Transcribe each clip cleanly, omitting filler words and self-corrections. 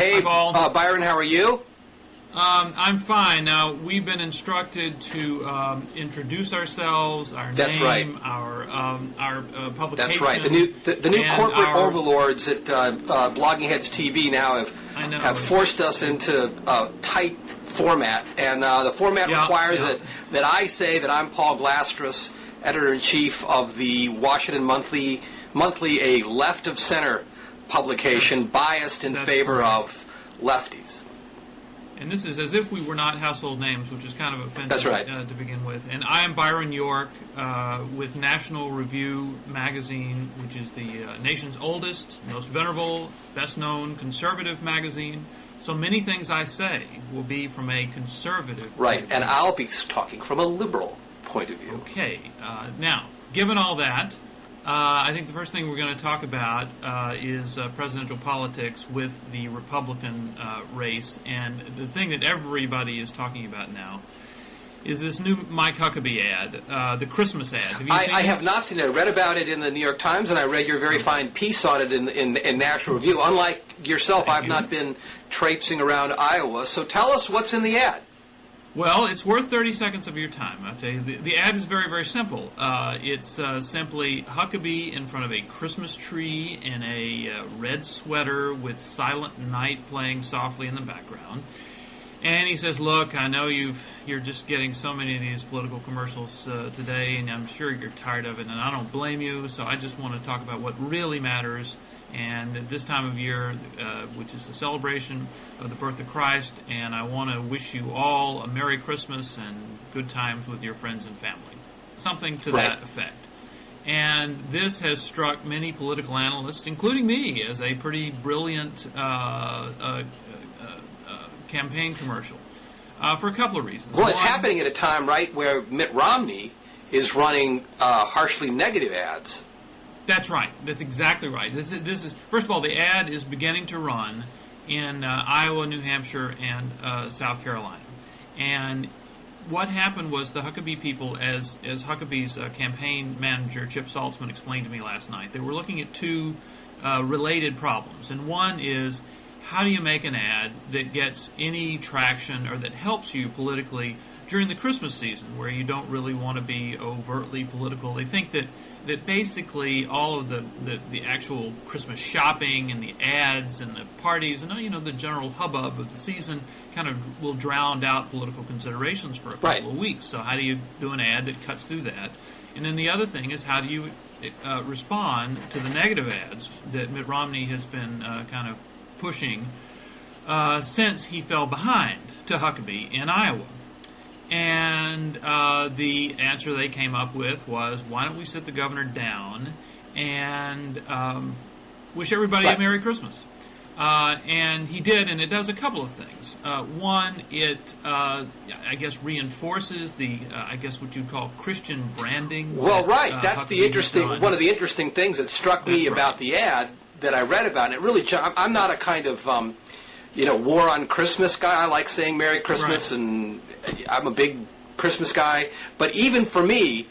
Hey, Paul. Byron, how are you? I'm fine. Now, we've been instructed to introduce ourselves, our That's name, right. our publication. That's right. The new and corporate our overlords at Blogging Heads TV now have forced us into a tight format, and the format requires that I say that I'm Paul Glastris, editor-in-chief of the Washington Monthly, a left-of-center publication biased in favor of lefties. And this is as if we were not household names, which is kind of offensive. That's right. To begin with. And I am Byron York with National Review magazine, which is the nation's oldest, most venerable, best-known conservative magazine. So many things I say will be from a conservative Right, and I'll be talking from a liberal point of view. Okay. Now, given all that, I think the first thing we're going to talk about is presidential politics with the Republican race. And the thing that everybody is talking about now is this new Mike Huckabee ad, the Christmas ad. Have you seen it? I have not seen it. I read about it in the New York Times, and I read your very fine piece on it in National Review. Unlike yourself, I've not been traipsing around Iowa. So tell us what's in the ad. Well, it's worth 30 seconds of your time. I'll tell you. The ad is very, very simple. It's simply Huckabee in front of a Christmas tree in a red sweater with Silent Night playing softly in the background. And he says, look, I know you're just getting so many of these political commercials today, and I'm sure you're tired of it, and I don't blame you, so I just want to talk about what really matters. And at this time of year, which is the celebration of the birth of Christ, and I want to wish you all a Merry Christmas and good times with your friends and family. Something to that effect. And this has struck many political analysts, including me, as a pretty brilliant campaign commercial for a couple of reasons. Well, it's happening at a time, right, where Mitt Romney is running harshly negative ads. That's right. That's exactly right. This is first of all, the ad is beginning to run in Iowa, New Hampshire, and South Carolina. And what happened was the Huckabee people, as Huckabee's campaign manager, Chip Saltzman, explained to me last night, they were looking at two related problems. And one is, how do you make an ad that gets any traction or that helps you politically during the Christmas season, where you don't really want to be overtly political? They think that basically all of the actual Christmas shopping and the ads and the parties and the general hubbub of the season kind of will drown out political considerations for a couple of weeks. So how do you do an ad that cuts through that? And then the other thing is, how do you respond to the negative ads that Mitt Romney has been kind of pushing since he fell behind to Huckabee in Iowa? And the answer they came up with was, why don't we sit the governor down and wish everybody a Merry Christmas? And he did, and it does a couple of things. One, it, I guess, reinforces the, I guess, what you'd call Christian branding. Well, that's the interesting, one of the interesting things that struck me about the ad that I read about. And it really, I'm not a kind of, war on Christmas guy. I like saying Merry Christmas, and I'm a big Christmas guy. But even for me,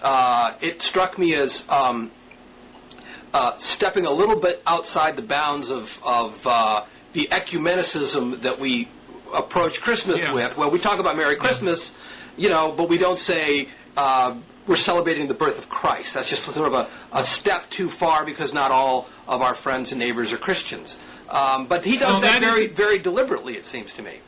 it struck me as stepping a little bit outside the bounds of the ecumenicism that we approach Christmas with. Well, we talk about Merry Christmas, but we don't say we're celebrating the birth of Christ. That's just sort of a step too far, because not all of our friends and neighbors are Christians. But he does that very, very deliberately, it seems to me.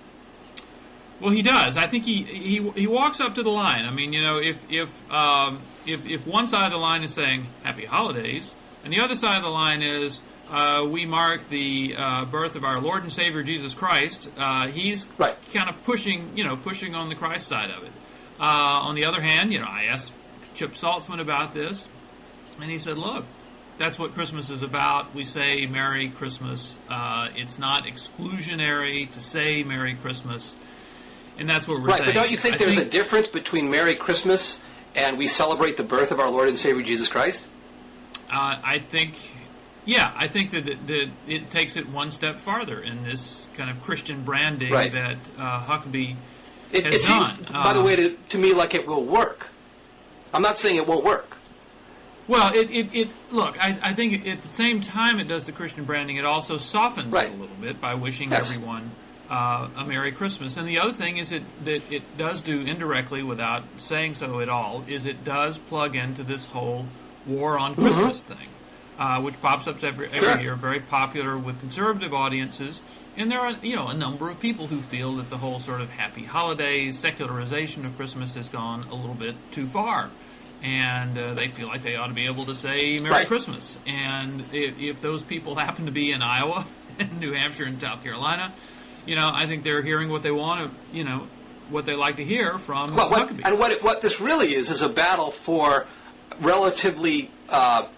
Well, he does. I think he walks up to the line. I mean, if one side of the line is saying Happy Holidays, and the other side of the line is we mark the birth of our Lord and Savior Jesus Christ, he's kind of pushing on the Christ side of it. On the other hand, I asked Chip Saltzman about this, and he said, look, that's what Christmas is about. We say Merry Christmas. It's not exclusionary to say Merry Christmas. And that's what we're saying. Right, but don't you think there's a difference between Merry Christmas and we celebrate the birth of our Lord and Savior Jesus Christ? I think that it takes it one step farther in this kind of Christian branding that Huckabee has done. It seems, by the way, to me like it will work. I'm not saying it won't work. Well, look, I think at the same time it does the Christian branding, it also softens it a little bit by wishing everyone a Merry Christmas. And the other thing is that it does do indirectly, without saying so at all, is it does plug into this whole war on Christmas thing, which pops up every year, very popular with conservative audiences. And there are, a number of people who feel that the whole sort of happy holidays, secularization of Christmas has gone a little bit too far. And they feel like they ought to be able to say Merry Christmas. And if those people happen to be in Iowa, and New Hampshire, and South Carolina, I think they're hearing what they want to, what they like to hear from Huckabee. And what this really is a battle for relatively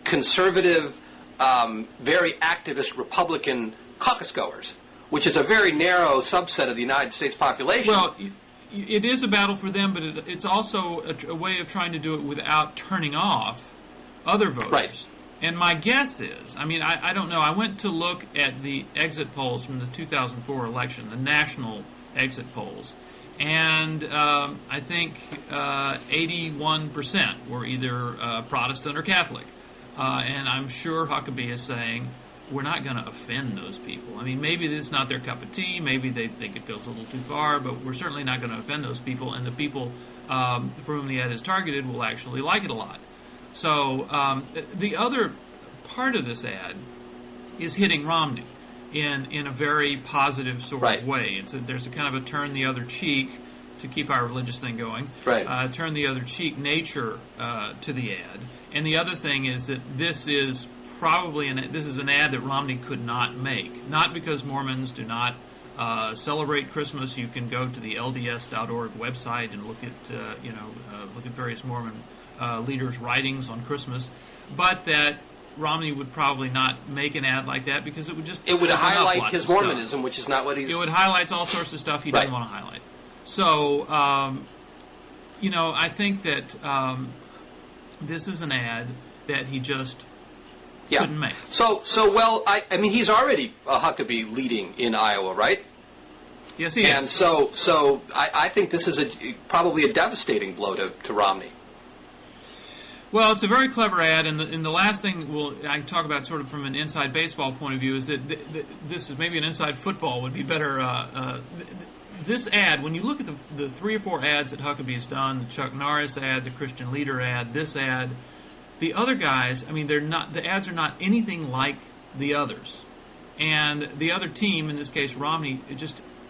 conservative, very activist Republican caucus goers, which is a very narrow subset of the United States population. Well, it is a battle for them, but it's also a way of trying to do it without turning off other voters. Right. And my guess is, I don't know, I went to look at the exit polls from the 2004 election, the national exit polls, and I think 81% were either Protestant or Catholic. And I'm sure Huckabee is saying, we're not going to offend those people. Maybe it's not their cup of tea. Maybe they think it goes a little too far, but we're certainly not going to offend those people. And the people for whom the ad is targeted will actually like it a lot. So the other part of this ad is hitting Romney in a very positive sort of way. There's a kind of a turn the other cheek, to keep our religious thing going. Turn the other cheek nature to the ad. And the other thing is that this is probably this is an ad that Romney could not make. Not because Mormons do not celebrate Christmas. You can go to the LDS.org website and look at various Mormon leaders' writings on Christmas, but that Romney would probably not make an ad like that because it would highlight his Mormonism, which is not what he's. It would highlight all sorts of stuff he doesn't want to highlight. So I think that this is an ad that he just couldn't make. He's already Huckabee leading in Iowa, right? Yes, he is. And so I think this is probably a devastating blow to Romney. Well, it's a very clever ad, and the last thing I can talk about sort of from an inside baseball point of view is that this is maybe an inside football would be better. This ad, when you look at the 3 or 4 ads that Huckabee has done, the Chuck Norris ad, the Christian Leader ad, this ad, the other guys, the ads are not anything like the others. And the other team, in this case Romney,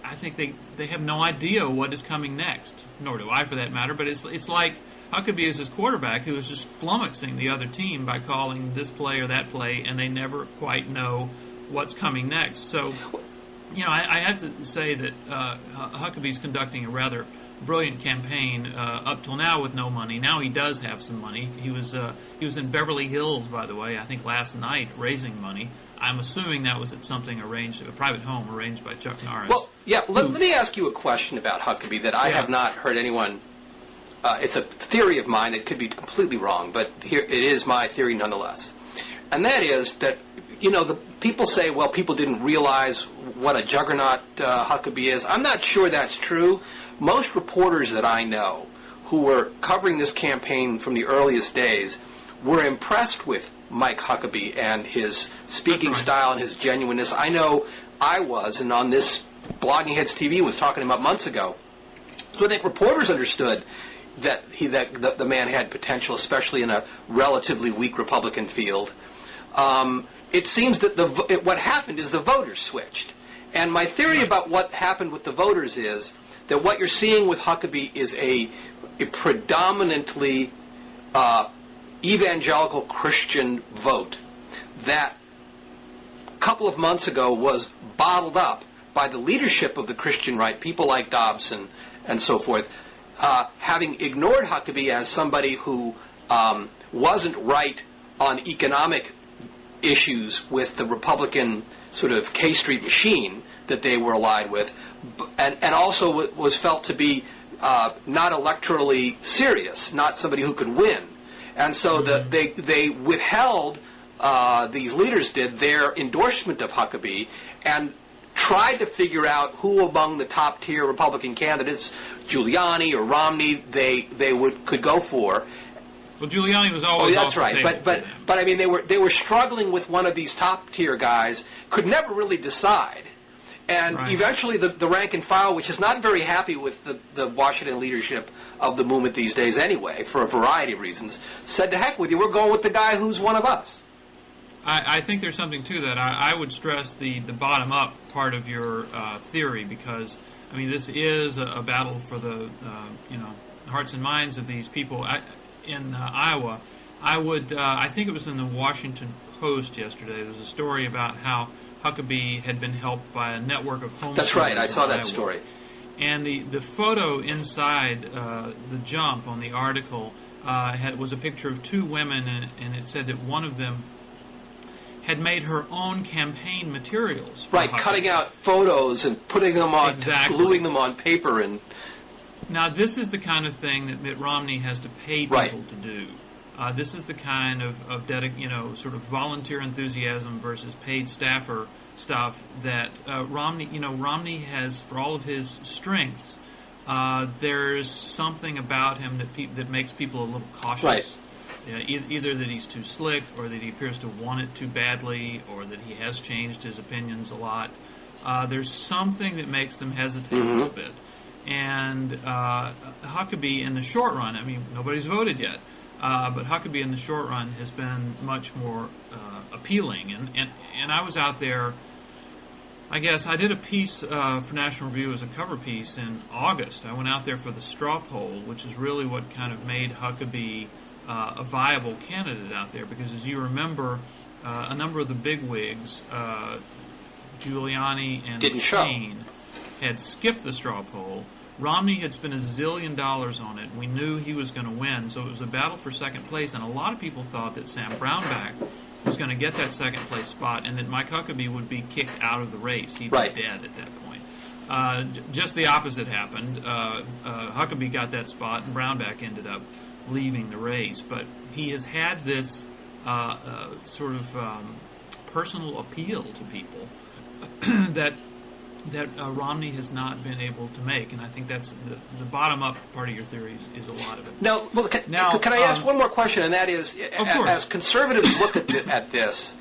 I think they have no idea what is coming next, nor do I for that matter, but it's like Huckabee is his quarterback who is just flummoxing the other team by calling this play or that play, and they never quite know what's coming next. So, I have to say that Huckabee's conducting a rather brilliant campaign up till now with no money. Now he does have some money. He was in Beverly Hills, by the way, I think last night, raising money. I'm assuming that was at something arranged, a private home arranged by Chuck Norris. Well, yeah, let me ask you a question about Huckabee that I have not heard anyone... it's a theory of mine. It could be completely wrong, but here it is my theory nonetheless. And that is that, the people say, well, people didn't realize what a juggernaut Huckabee is. I'm not sure that's true. Most reporters that I know who were covering this campaign from the earliest days were impressed with Mike Huckabee and his speaking style and his genuineness. I know I was, and on this Blogging Heads TV was talking about months ago. So I think reporters understood that the man had potential, especially in a relatively weak Republican field. It seems that what happened is the voters switched. And my theory about what happened with the voters is that what you're seeing with Huckabee is a predominantly evangelical Christian vote that a couple of months ago was bottled up by the leadership of the Christian right, people like Dobson and so forth, having ignored Huckabee as somebody who wasn't right on economic issues with the Republican sort of K Street machine that they were allied with, and also was felt to be not electorally serious, not somebody who could win. And so they withheld, these leaders did, their endorsement of Huckabee and tried to figure out who among the top-tier Republican candidates, Giuliani or Romney, they could go for. Well, Giuliani was always that's off right. the table But I mean, they were struggling with one of these top tier guys, could never really decide. And eventually the rank and file, which is not very happy with the Washington leadership of the movement these days anyway, for a variety of reasons, said, to heck with you, we're going with the guy who's one of us. I think there's something to that. I would stress the bottom-up part of your theory, because, I mean, this is a battle for the hearts and minds of these people in Iowa. I think it was in the Washington Post yesterday. There was a story about how Huckabee had been helped by a network of homeschoolers. That's right. I saw that Iowa. story. And the photo inside the jump on the article was a picture of two women, and it said that one of them had made her own campaign materials. Right, Huckabee. cutting out photos and putting them on, gluing them on paper. And now this is the kind of thing that Mitt Romney has to pay people to do. This is the kind of sort of volunteer enthusiasm versus paid staffer stuff that Romney has, for all of his strengths. There's something about him that makes people a little cautious. Right. Either that he's too slick, or that he appears to want it too badly, or that he has changed his opinions a lot. There's something that makes them hesitate a little bit. And Huckabee, in the short run, I mean, nobody's voted yet, but Huckabee in the short run has been much more appealing. And I was out there, I guess, I did a piece for National Review as a cover piece in August. I went out there for the straw poll, which is really what kind of made Huckabee a viable candidate out there, because as you remember, a number of the bigwigs, Giuliani and McCain, had skipped the straw poll. Romney had spent $1 zillion on it. We knew he was going to win, so it was a battle for second place, and a lot of people thought that Sam Brownback was going to get that second place spot, and that Mike Huckabee would be kicked out of the race. He'd be dead at that point. Just the opposite happened. Huckabee got that spot, and Brownback ended up leaving the race. But he has had this sort of personal appeal to people that Romney has not been able to make, and I think that's the bottom-up part of your theory is a lot of it. Now, can I ask one more question, and that is, as conservatives look at this,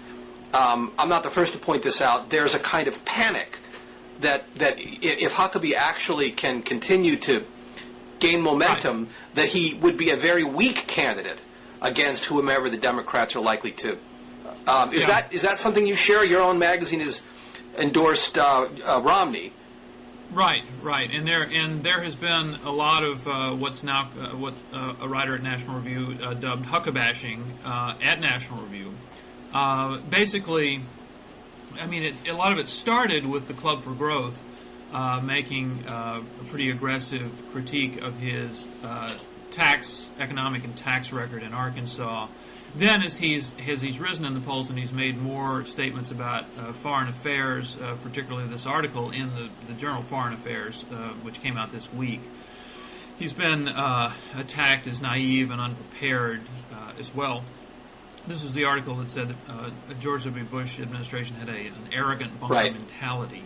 I'm not the first to point this out, there's a kind of panic that if Huckabee actually can continue to gain momentum, that he would be a very weak candidate against whomever the Democrats are likely to. Is that something you share? Your own magazine has endorsed Romney. Right, and there has been a lot of what's now what a writer at National Review dubbed Huckabashing at National Review. Basically, I mean, a lot of it started with the Club for Growth making a pretty aggressive critique of his economic and tax record in Arkansas. Then, as he's risen in the polls and he's made more statements about foreign affairs, particularly this article in the journal Foreign Affairs, which came out this week, he's been attacked as naive and unprepared as well. This is the article that said the George W. Bush administration had an arrogant bunker mentality.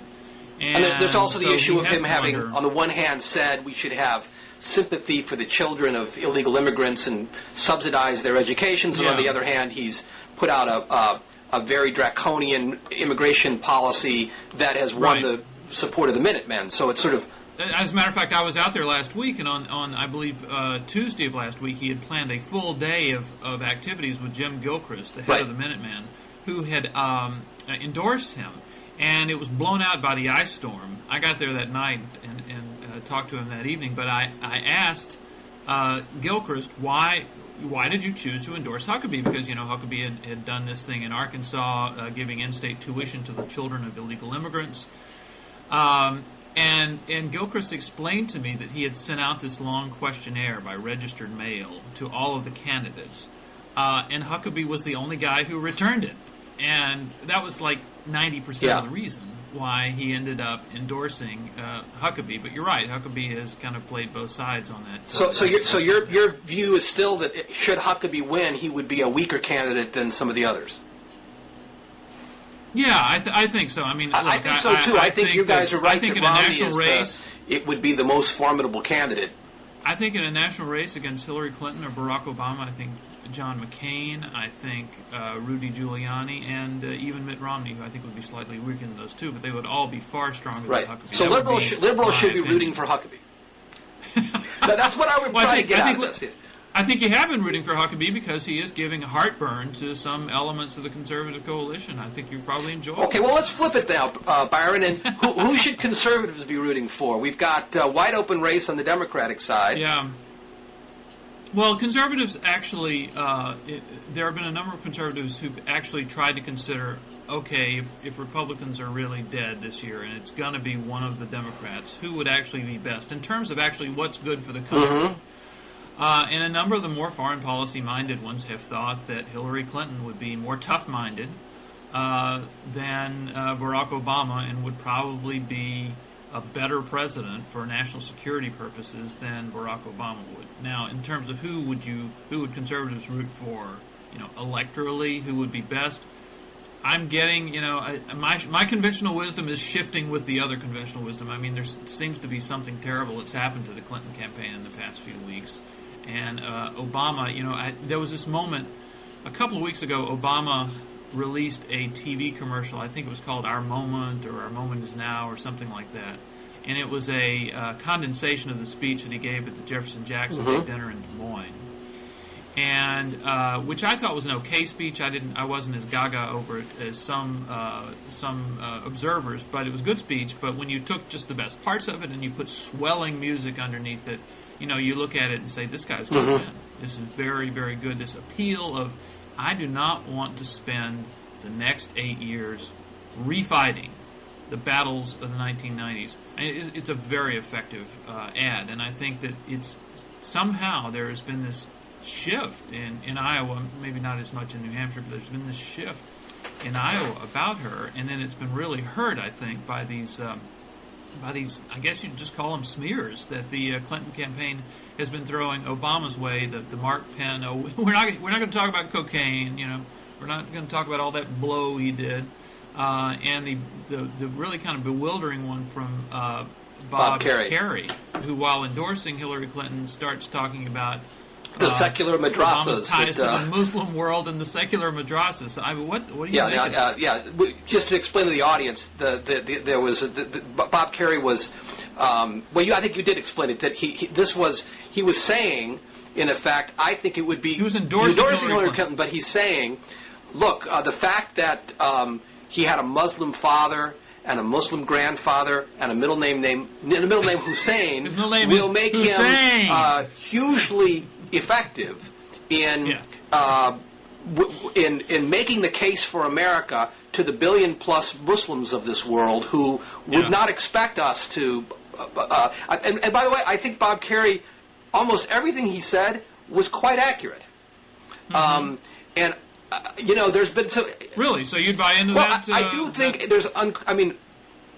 And there's also the issue of him having, on the one hand, said we should have sympathy for the children of illegal immigrants and subsidize their educations, and on the other hand, he's put out a very draconian immigration policy that has won the support of the Minutemen. So it's sort of... As a matter of fact, I was out there last week, and on I believe, Tuesday of last week, he had planned a full day of activities with Jim Gilchrist, the head of the Minutemen, who had endorsed him. And it was blown out by the ice storm. I got there that night and talked to him that evening. But I asked Gilchrist, why did you choose to endorse Huckabee? Because, Huckabee had done this thing in Arkansas, giving in-state tuition to the children of illegal immigrants. And Gilchrist explained to me that he had sent out this long questionnaire by registered mail to all of the candidates. And Huckabee was the only guy who returned it. And that was like 90% of the reason why he ended up endorsing Huckabee. But you're right, Huckabee has kind of played both sides on that. So your view is still that should Huckabee win, he would be a weaker candidate than some of the others? Yeah, I think so. I mean, look, I think so too. I think you guys are right. I think in a national race, it would be the most formidable candidate I think in a national race against Hillary Clinton or Barack Obama, I think John McCain, I think Rudy Giuliani, and even Mitt Romney, who I think would be slightly weaker than those two, but they would all be far stronger than Huckabee. So liberals should be rooting for Huckabee. But that's what I would try to get out of this. I think you have been rooting for Huckabee because he is giving heartburn to some elements of the conservative coalition. I think you probably enjoy it. Okay, well, let's flip it now, Byron. And who should conservatives be rooting for? We've got a wide-open race on the Democratic side. Yeah. Well, conservatives actually, there have been a number of conservatives who've actually tried to consider, okay, if Republicans are really dead this year and it's going to be one of the Democrats, who would actually be best in terms of actually what's good for the country? Mm-hmm. And a number of the more foreign policy-minded ones have thought that Hillary Clinton would be more tough-minded than Barack Obama and would probably be a better president for national security purposes than Barack Obama would. Now, in terms of who would conservatives root for, electorally, who would be best, I'm getting, my conventional wisdom is shifting with the other conventional wisdom. I mean, there seems to be something terrible that's happened to the Clinton campaign in the past few weeks. And Obama, there was this moment a couple of weeks ago. Obama released a TV commercial. I think it was called "Our Moment" or "Our Moment Is Now" or something like that. And it was a condensation of the speech that he gave at the Jefferson Jackson Day dinner in Des Moines, and which I thought was an okay speech. I wasn't as gaga over it as some observers, but it was a good speech. But when you took just the best parts of it and you put swelling music underneath it, you look at it and say, this guy's going to win. This is very, very good. This appeal of, I do not want to spend the next 8 years refighting the battles of the 1990s. It's a very effective ad, and I think that it's somehow there has been this shift in Iowa, maybe not as much in New Hampshire, but there's been this shift in Iowa about her, and then it's been really hurt, I think, by these, I guess you'd just call them smears that the Clinton campaign has been throwing Obama's way. The Mark Penn, we're not going to talk about cocaine, we're not going to talk about all that blow he did, and the really kind of bewildering one from Bob Kerrey, who, while endorsing Hillary Clinton, starts talking about the secular madrasas, Obama's ties to the Muslim world and the secular madrasas. I mean, what do you think? Just to explain to the audience, there was Bob Kerrey was. I think you did explain it. That he was saying, in effect, I think it would be he was endorsing Hillary Clinton, but he's saying, look, the fact that he had a Muslim father and a Muslim grandfather and a middle name Hussein will make him hugely effective in making the case for America to the billion-plus Muslims of this world who would not expect us to. And by the way, I think Bob Kerrey, almost everything he said was quite accurate. Mm-hmm. There's been really. So you'd buy into that? I do think there's.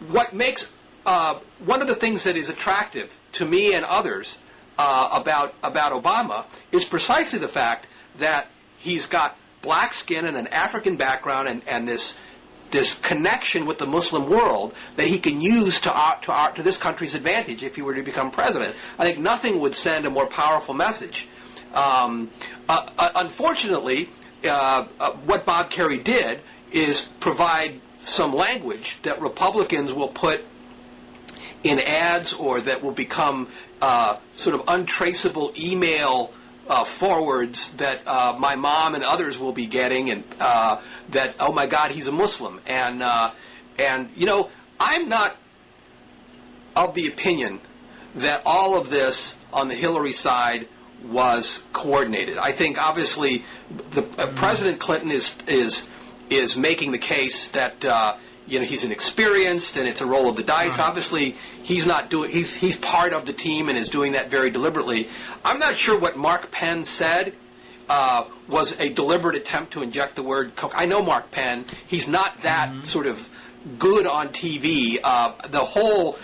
What makes one of the things that is attractive to me and others about Obama is precisely the fact that he's got black skin and an African background and this connection with the Muslim world that he can use to this country's advantage if he were to become president. I think nothing would send a more powerful message. Unfortunately, what Bob Kerrey did is provide some language that Republicans will put in ads or that will become sort of untraceable email forwards that my mom and others will be getting, and that, oh my God, he's a Muslim. And I'm not of the opinion that all of this on the Hillary side was coordinated. I think obviously President Clinton is making the case that he's inexperienced and it's a roll of the dice. Right. Obviously, he's not doing. He's part of the team and is doing that very deliberately. I'm not sure what Mark Penn said was a deliberate attempt to inject the word coke. I know Mark Penn. He's not that sort of good on TV. The whole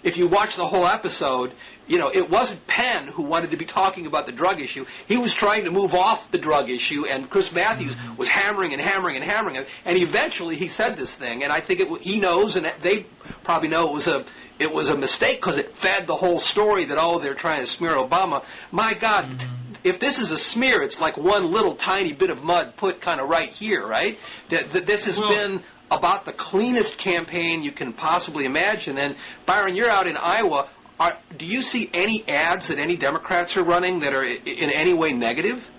if you watch the whole episode, it wasn't Penn who wanted to be talking about the drug issue. He was trying to move off the drug issue, and Chris Matthews was hammering and hammering and hammering it. And eventually he said this thing, and I think he knows, and they probably know it was a mistake because it fed the whole story that, they're trying to smear Obama. My God, if this is a smear, it's like one little tiny bit of mud put kind of right here, right? This has been about the cleanest campaign you can possibly imagine. And Byron, you're out in Iowa. Do you see any ads that any Democrats are running that are in any way negative?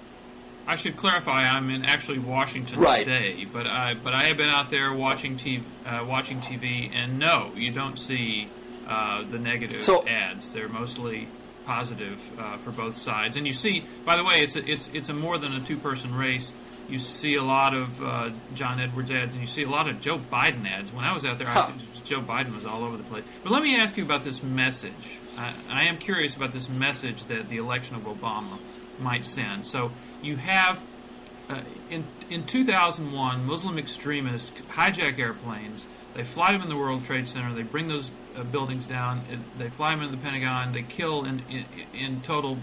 I should clarify. I'm in actually Washington today, but I have been out there watching TV, and no, you don't see the negative ads. They're mostly positive for both sides. And you see, by the way, it's a more than a two-person race. You see a lot of John Edwards ads, and you see a lot of Joe Biden ads. When I was out there, Joe Biden was all over the place. But let me ask you about this message. I am curious about this message that the election of Obama might send. So you have, in 2001, Muslim extremists hijack airplanes. They fly them in the World Trade Center. They bring those buildings down. They fly them into the Pentagon. They kill, in total,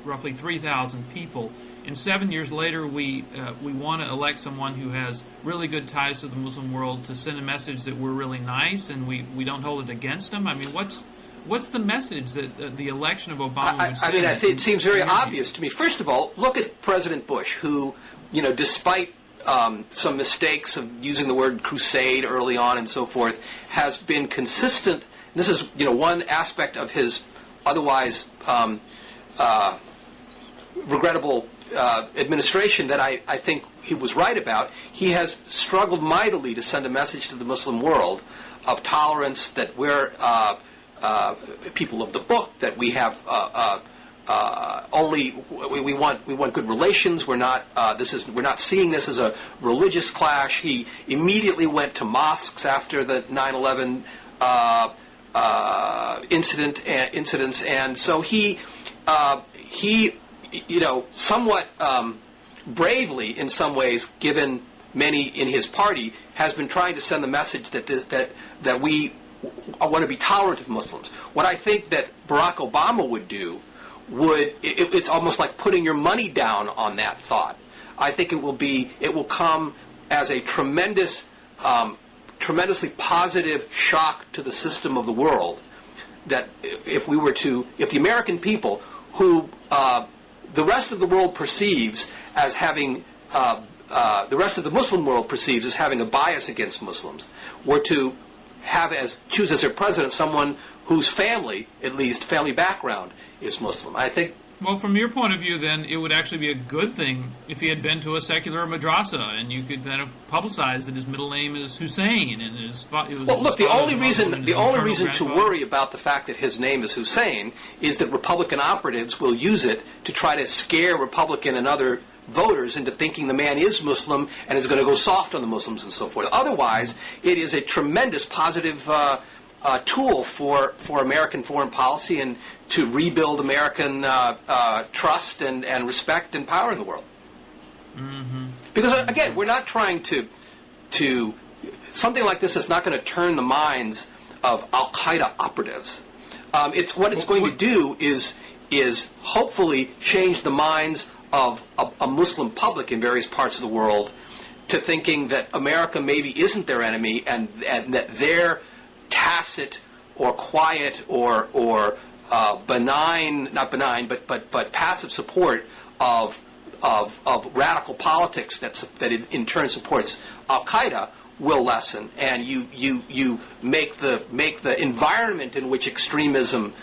roughly 3,000 people. And 7 years later, we want to elect someone who has really good ties to the Muslim world to send a message that we're really nice and we don't hold it against them. I mean, what's the message that the election of Obama would send? I think it seems very obvious to me. First of all, look at President Bush, who, despite some mistakes of using the word crusade early on and so forth, has been consistent. This is, one aspect of his otherwise regrettable administration that I think he was right about. He has struggled mightily to send a message to the Muslim world of tolerance, that we're people of the book, that we have we want good relations. We're not we're not seeing this as a religious clash. He immediately went to mosques after the 9/11 incidents, and so he somewhat bravely, in some ways, given many in his party, has been trying to send the message that we want to be tolerant of Muslims. What I think that Barack Obama would do it's almost like putting your money down on that thought. I think it will come as a tremendously positive shock to the system of the world, that if the American people, who the rest of the world perceives as having, the rest of the Muslim world perceives as having a bias against Muslims, were to choose as their president someone whose family background is Muslim. I think. Well, from your point of view, then, it would actually be a good thing if he had been to a secular madrasa, and you could then have publicized that his middle name is Hussein, and the only reason to worry about the fact that his name is Hussein is that Republican operatives will use it to try to scare Republican and other voters into thinking the man is Muslim and is going to go soft on the Muslims and so forth. Otherwise, it is a tremendous positive tool for American foreign policy and to rebuild American trust and respect and power in the world. Mm-hmm. Because, again, we're not trying to something like this is not going to turn the minds of Al-Qaeda operatives. It's going to do is hopefully change the minds of a Muslim public in various parts of the world to thinking that America maybe isn't their enemy, and that their tacit or quiet or not benign, but passive support of radical politics that in turn supports Al Qaeda will lessen, and you make the environment in which extremism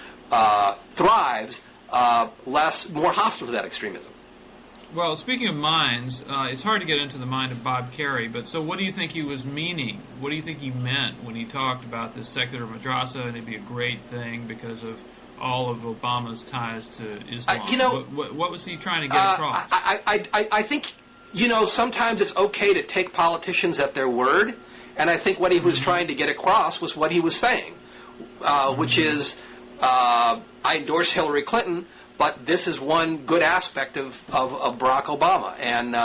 thrives more hostile to that extremism. Well, speaking of minds, it's hard to get into the mind of Bob Kerrey, but so what do you think he was meaning? What do you think he meant when he talked about this secular madrasa, and it'd be a great thing because of all of Obama's ties to Islam? What was he trying to get across? I think, sometimes it's okay to take politicians at their word, and I think what he was trying to get across was what he was saying, which is, I endorse Hillary Clinton, but this is one good aspect of Barack Obama. And,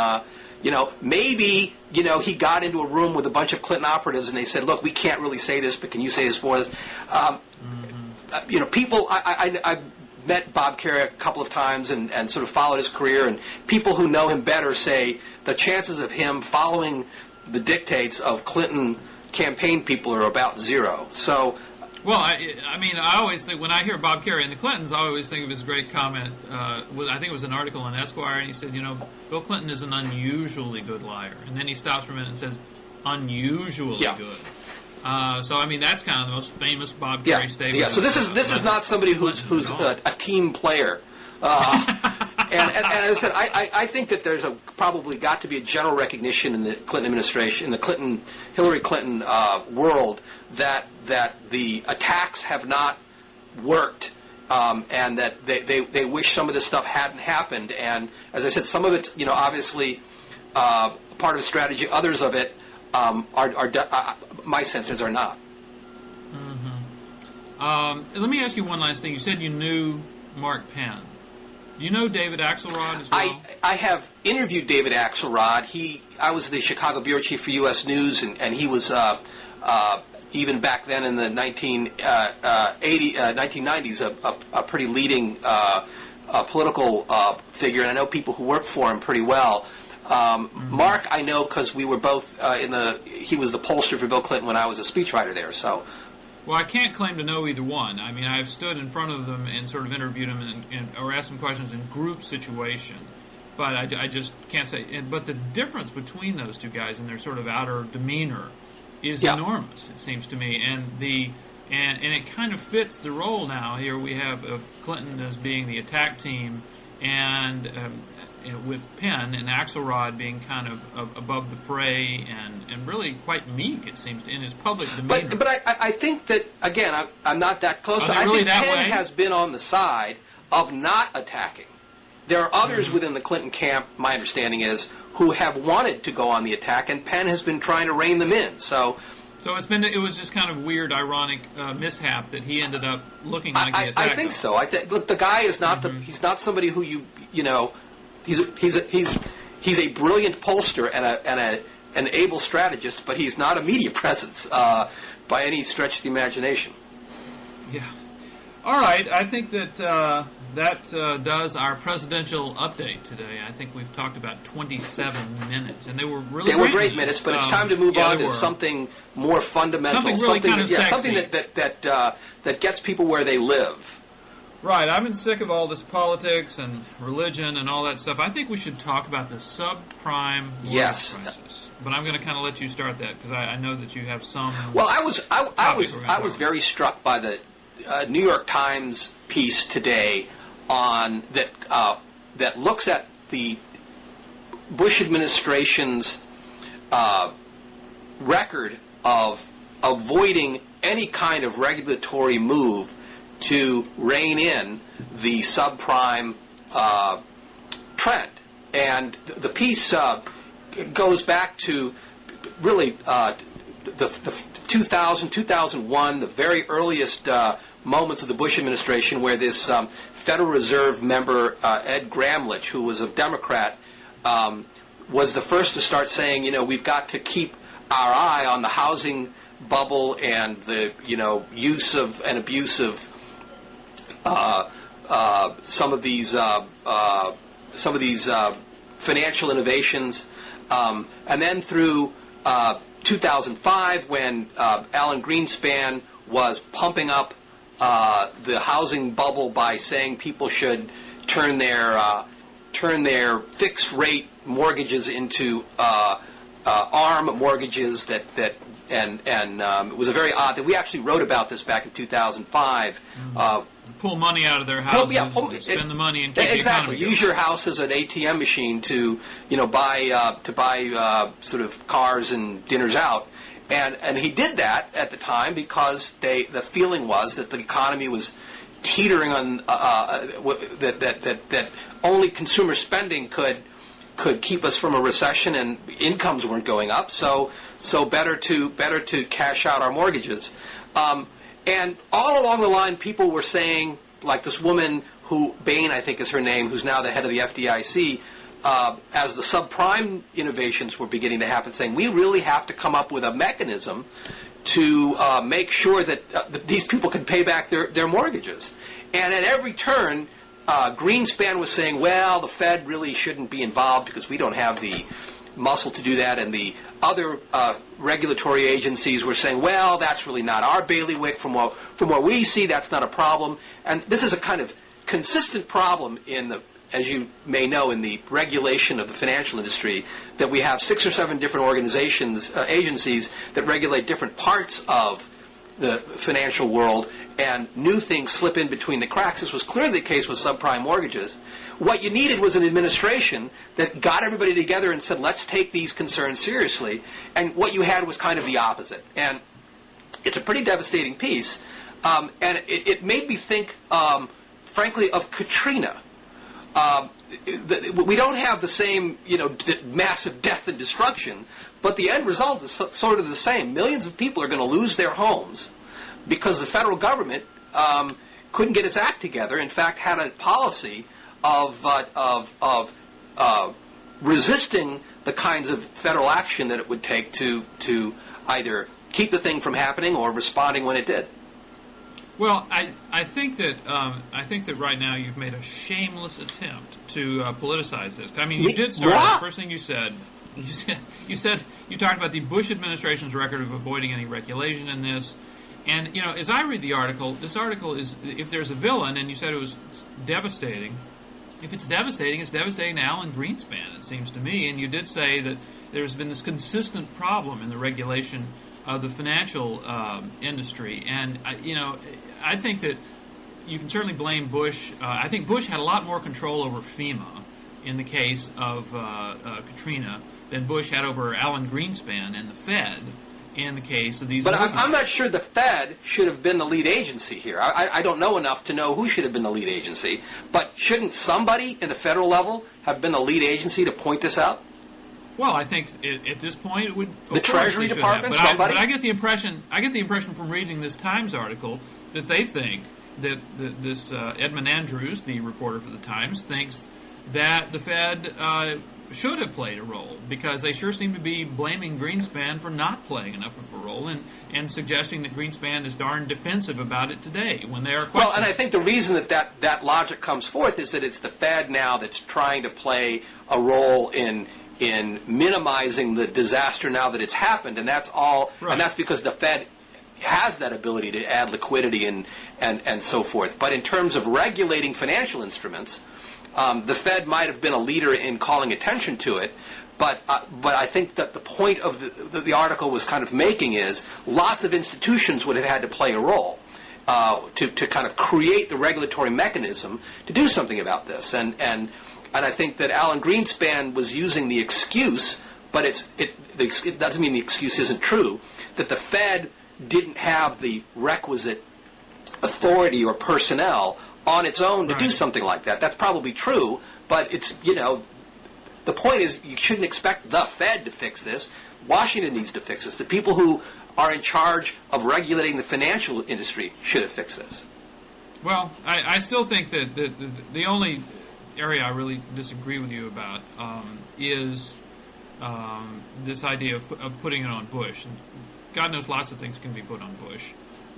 maybe he got into a room with a bunch of Clinton operatives and they said, "Look, we can't really say this, but can you say this for us?" People. I met Bob Kerrey a couple of times and sort of followed his career, and people who know him better say the chances of him following the dictates of Clinton campaign people are about zero. So. Well, I always think, when I hear Bob Kerrey and the Clintons, I always think of his great comment. I think it was an article in Esquire, and he said, Bill Clinton is an unusually good liar. And then he stops for a minute and says, unusually good. That's kind of the most famous Bob Kerrey statement. Yeah, so this is not somebody who's a team player. And as I said, I think that there's probably got to be a general recognition in the Clinton administration, in the Hillary Clinton world, that the attacks have not worked, and that they wish some of this stuff hadn't happened. And as I said, some of it's obviously part of the strategy. Others of it are my senses are not. Mm-hmm. Let me ask you one last thing. You said you knew Mark Penn. You know David Axelrod as well? I have interviewed David Axelrod. I was the Chicago bureau chief for U.S. News, and he was even back then in the 1990s a pretty leading political figure, and I know people who work for him pretty well. Mark, I know because we were both he was the pollster for Bill Clinton when I was a speechwriter there. So. Well, I can't claim to know either one. I mean, I've stood in front of them and sort of interviewed them or asked them questions in group situations, but I just can't say. But the difference between those two guys and their sort of outer demeanor is enormous, it seems to me, and it kind of fits the role now. Here we have of Clinton as being the attack team, and with Penn and Axelrod being kind of above the fray and really quite meek, it seems, in his public demeanor. But I think that, again, I'm not that close. I think Penn has been on the side of not attacking. There are others within the Clinton camp, my understanding is, who have wanted to go on the attack, and Penn has been trying to rein them in. So it was just kind of weird, ironic mishap that he ended up looking like the attack. I think so. Look, the guy is not he's not somebody who he's a brilliant pollster and an able strategist, but he's not a media presence by any stretch of the imagination. Yeah. All right. I think that does our presidential update today. I think we've talked about 27 minutes, and they were great minutes. But it's time to move on to something more fundamental, something that gets people where they live. Right. I've been sick of all this politics and religion and all that stuff. I think we should talk about the subprime crisis. But I'm going to kind of let you start that because I know that you have some. Well, I was very struck by the New York Times piece today on that looks at the Bush administration's record of avoiding any kind of regulatory move to rein in the subprime trend. And the piece goes back to really the 2001, the very earliest moments of the Bush administration, where this Federal Reserve member, Ed Gramlich, who was a Democrat, was the first to start saying, we've got to keep our eye on the housing bubble and the use of and abuse of some of these financial innovations, and then through 2005, when Alan Greenspan was pumping up the housing bubble by saying people should turn their fixed rate mortgages into ARM mortgages and it was a very odd that we actually wrote about this back in 2005. Pull money out of their houses, spend the money, and keep the economy going. Use your house as an ATM machine to buy sort of cars and dinners out, and he did that at the time because the feeling was that the economy was teetering on that only consumer spending could keep us from a recession, and incomes weren't going up, so better to cash out our mortgages. And all along the line, people were saying, like this woman who, Bain, I think is her name, who's now the head of the FDIC, as the subprime innovations were beginning to happen, saying we really have to come up with a mechanism to make sure that these people can pay back their mortgages. And at every turn, Greenspan was saying, well, the Fed really shouldn't be involved because we don't have the muscle to do that. And the other regulatory agencies were saying, well, that's really not our bailiwick. From what we see, that's not a problem. And this is a kind of consistent problem as you may know, in the regulation of the financial industry, that we have 6 or 7 different agencies that regulate different parts of the financial world, and new things slip in between the cracks. This was clearly the case with subprime mortgages. What you needed was an administration that got everybody together and said, let's take these concerns seriously. And what you had was kind of the opposite. And it's a pretty devastating piece. And it made me think, frankly, of Katrina. We don't have the same, massive death and destruction, but the end result is sort of the same. Millions of people are going to lose their homes because the federal government couldn't get its act together. In fact, had a policy of resisting the kinds of federal action that it would take to either keep the thing from happening or responding when it did. Well, I think that right now you've made a shameless attempt to politicize this. I mean, you did start. The first thing you said, you talked about the Bush administration's record of avoiding any regulation in this, and as I read the article, this article is, if there's a villain, and you said it was devastating. If it's devastating to Alan Greenspan, it seems to me. And you did say that there's been this consistent problem in the regulation of the financial industry, and I think that you can certainly blame Bush. I think Bush had a lot more control over FEMA in the case of Katrina than Bush had over Alan Greenspan and the Fed in the case of these. But I'm not sure the Fed should have been the lead agency here. I don't know enough to know who should have been the lead agency, but shouldn't somebody in the federal level have been the lead agency to point this out? Well, I think at this point it would. The Treasury Department, somebody. But I get the impression from reading this Times article that they think that this Edmund Andrews, the reporter for the Times, thinks that the Fed should have played a role, because they sure seem to be blaming Greenspan for not playing enough of a role, and suggesting that Greenspan is darn defensive about it today when they are questioning. Well, and I think the reason that logic comes forth is that it's the Fed now that's trying to play a role in minimizing the disaster now that it's happened, and that's all. Right. And that's because the Fed has that ability to add liquidity and so forth. But in terms of regulating financial instruments, the Fed might have been a leader in calling attention to it. But I think that the point of the article was kind of making is lots of institutions would have had to play a role to kind of create the regulatory mechanism to do something about this. And I think that Alan Greenspan was using the excuse, but it doesn't mean the excuse isn't true, that the Fed didn't have the requisite authority or personnel on its own to do something like that. That's probably true, but it's, the point is you shouldn't expect the Fed to fix this. Washington needs to fix this. The people who are in charge of regulating the financial industry should have fixed this. Well, I still think that the only area I really disagree with you about is this idea of putting it on Bush. God knows lots of things can be put on Bush,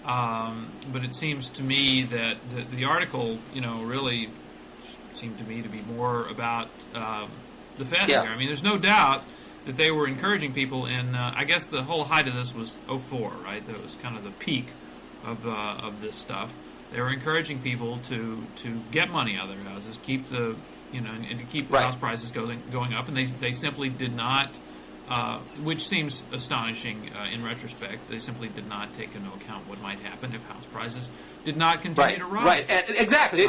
but it seems to me that the article, really seemed to me to be more about the Fed here. I mean, there's no doubt that they were encouraging people in, I guess the whole height of this was 2004, right? That was kind of the peak of this stuff. They were encouraging people to get money out of their houses, keep the and to keep house prices going up, and they simply did not, which seems astonishing in retrospect. They simply did not take into account what might happen if house prices did not continue to rise. Right, and exactly.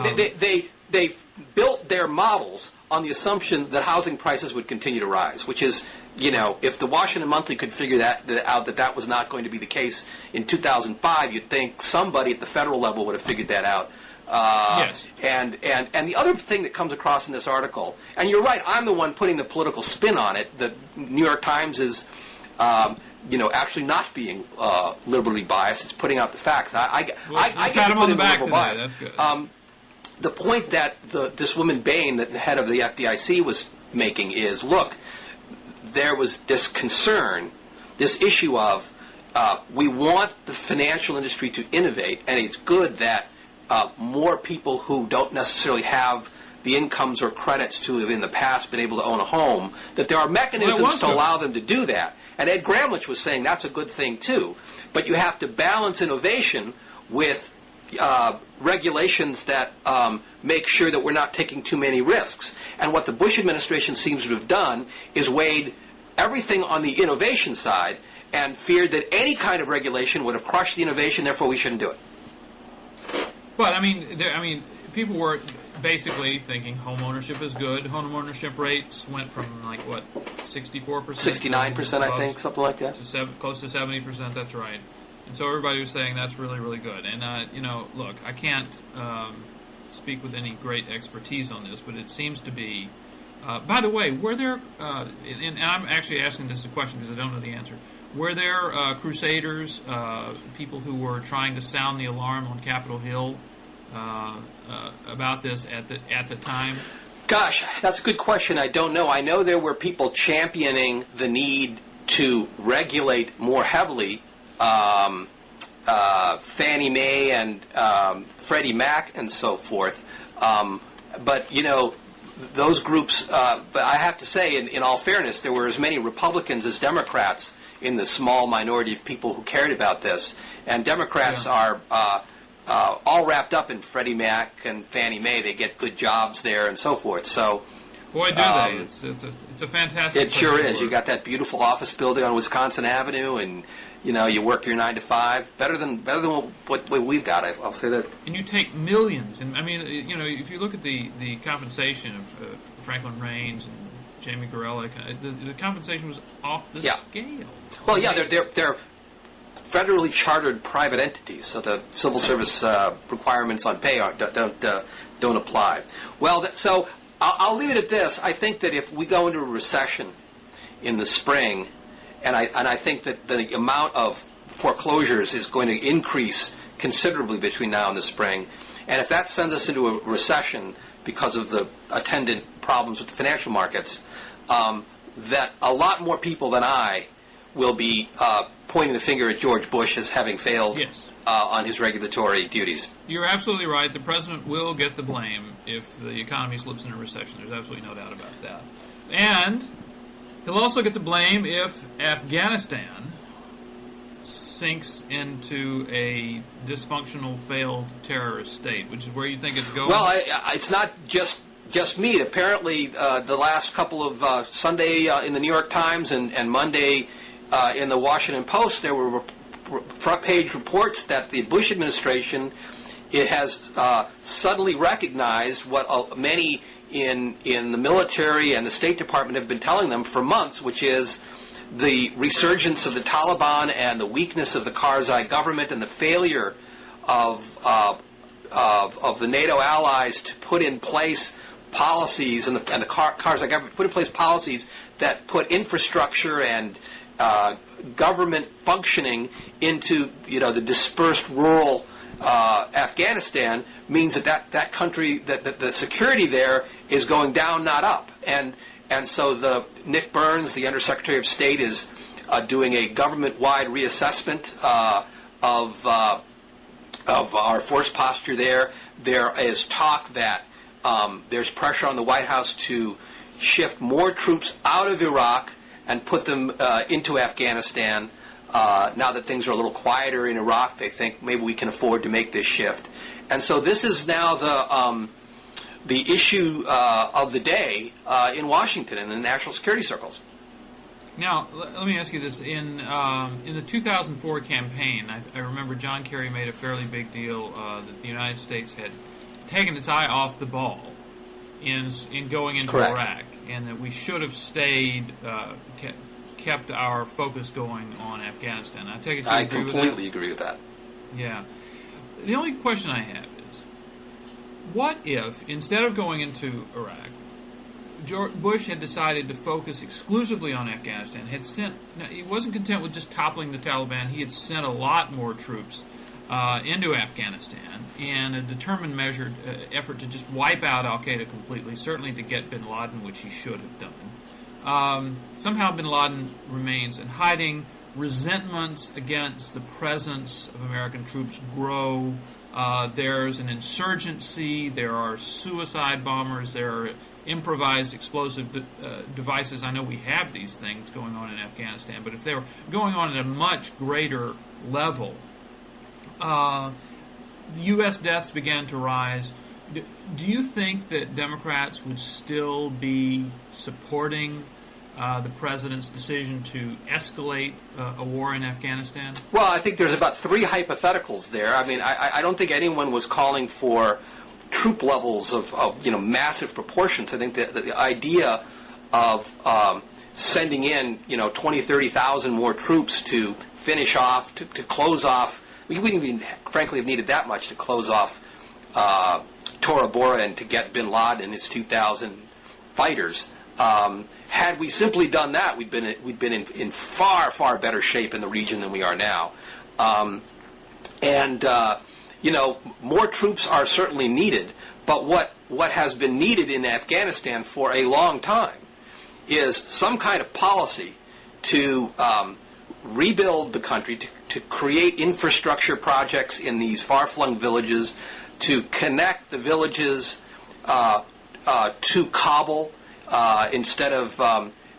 They built their models on the assumption that housing prices would continue to rise, which is, if the Washington Monthly could figure out that was not going to be the case in 2005, you'd think somebody at the federal level would have figured that out. Yes. And the other thing that comes across in this article, and you're right, I'm the one putting the political spin on it. The New York Times is, actually not being liberally biased. It's putting out the facts. I get to put in the liberal bias. That's good. The point that this woman Bain, the head of the FDIC, was making is, look, there was this concern, this issue of we want the financial industry to innovate, and it's good that more people who don't necessarily have the incomes or credits to have in the past been able to own a home, that there are mechanisms to allow them to do that. And Ed Gramlich was saying that's a good thing too. But you have to balance innovation with regulations that make sure that we're not taking too many risks. And what the Bush administration seems to have done is weighed everything on the innovation side and feared that any kind of regulation would have crushed the innovation, therefore we shouldn't do it. But, I mean, people were basically thinking home ownership is good. Home ownership rates went from, 64%? 69%, I think, something like that. To close to 70%, that's right. And so everybody was saying that's really, really good. And, look, I can't speak with any great expertise on this, but it seems to be... by the way, were there... and I'm actually asking this a question because I don't know the answer. Were there crusaders, people who were trying to sound the alarm on Capitol Hill about this at the time? Gosh, that's a good question. I don't know. I know there were people championing the need to regulate more heavily Fannie Mae and Freddie Mac and so forth. But, those groups, but I have to say, in all fairness, there were as many Republicans as Democrats in the small minority of people who cared about this. And Democrats are all wrapped up in Freddie Mac and Fannie Mae. They get good jobs there and so forth. So, boy, do they. It's a fantastic It sure is. You got that beautiful office building on Wisconsin Avenue, and you work your 9 to 5. Better than what we've got. I'll say that. And you take millions. And I mean, if you look at the compensation of Franklin Raines and Jamie Gorelick, the compensation was off the scale. Well, yeah, they're federally chartered private entities, so the civil service requirements on pay don't apply. Well, so I'll leave it at this. I think that if we go into a recession in the spring, and I think that the amount of foreclosures is going to increase considerably between now and the spring, and if that sends us into a recession because of the attendant problems with the financial markets, that a lot more people than I will be pointing the finger at George Bush as having failed on his regulatory duties. You're absolutely right. The president will get the blame if the economy slips into a recession. There's absolutely no doubt about that. And he'll also get the blame if Afghanistan sinks into a dysfunctional, failed terrorist state, which is where you think it's going. Well, it's not just me. Apparently, the last couple of Sunday in the New York Times and Monday in the Washington Post, there were front-page reports that the Bush administration has suddenly recognized what many in the military and the State Department have been telling them for months, which is the resurgence of the Taliban and the weakness of the Karzai government and the failure of the NATO allies to put in place policies and the Karzai government put in place policies that put infrastructure and government functioning into the dispersed rural Afghanistan means that country that the security there is going down, not up, and so Nick Burns, the Undersecretary of State, is doing a government-wide reassessment of our force posture there. There is talk that there's pressure on the White House to shift more troops out of Iraq and put them into Afghanistan. Now that things are a little quieter in Iraq, they think maybe we can afford to make this shift. And so this is now the issue of the day in Washington and in national security circles. Now, let me ask you this. In the 2004 campaign, I remember John Kerry made a fairly big deal that the United States had taken its eye off the ball in going into Iraq, and that we should have stayed, kept our focus going on Afghanistan. I take it you agree with that? I completely agree with that. Yeah. The only question I have is, what if, instead of going into Iraq, Bush had decided to focus exclusively on Afghanistan, he wasn't content with just toppling the Taliban, he had sent a lot more troops into Afghanistan, and a determined measured effort to just wipe out al-Qaeda completely, certainly to get bin Laden, which he should have done. Somehow bin Laden remains in hiding. Resentments against the presence of American troops grow. There's an insurgency. There are suicide bombers. There are improvised explosive devices. I know we have these things going on in Afghanistan, but if they were going on at a much greater level, U.S. deaths began to rise. Do you think that Democrats would still be supporting the president's decision to escalate a war in Afghanistan? Well, I think there's about three hypotheticals there. I mean, I don't think anyone was calling for troop levels of massive proportions. I think that the idea of sending in 20, 30,000 more troops to finish off, to close off. We wouldn't even, frankly, have needed that much to close off Tora Bora and to get bin Laden and his 2,000 fighters. Had we simply done that, we'd been in far, far better shape in the region than we are now. More troops are certainly needed. But what has been needed in Afghanistan for a long time is some kind of policy to rebuild the country, to create infrastructure projects in these far-flung villages, to connect the villages to Kabul instead of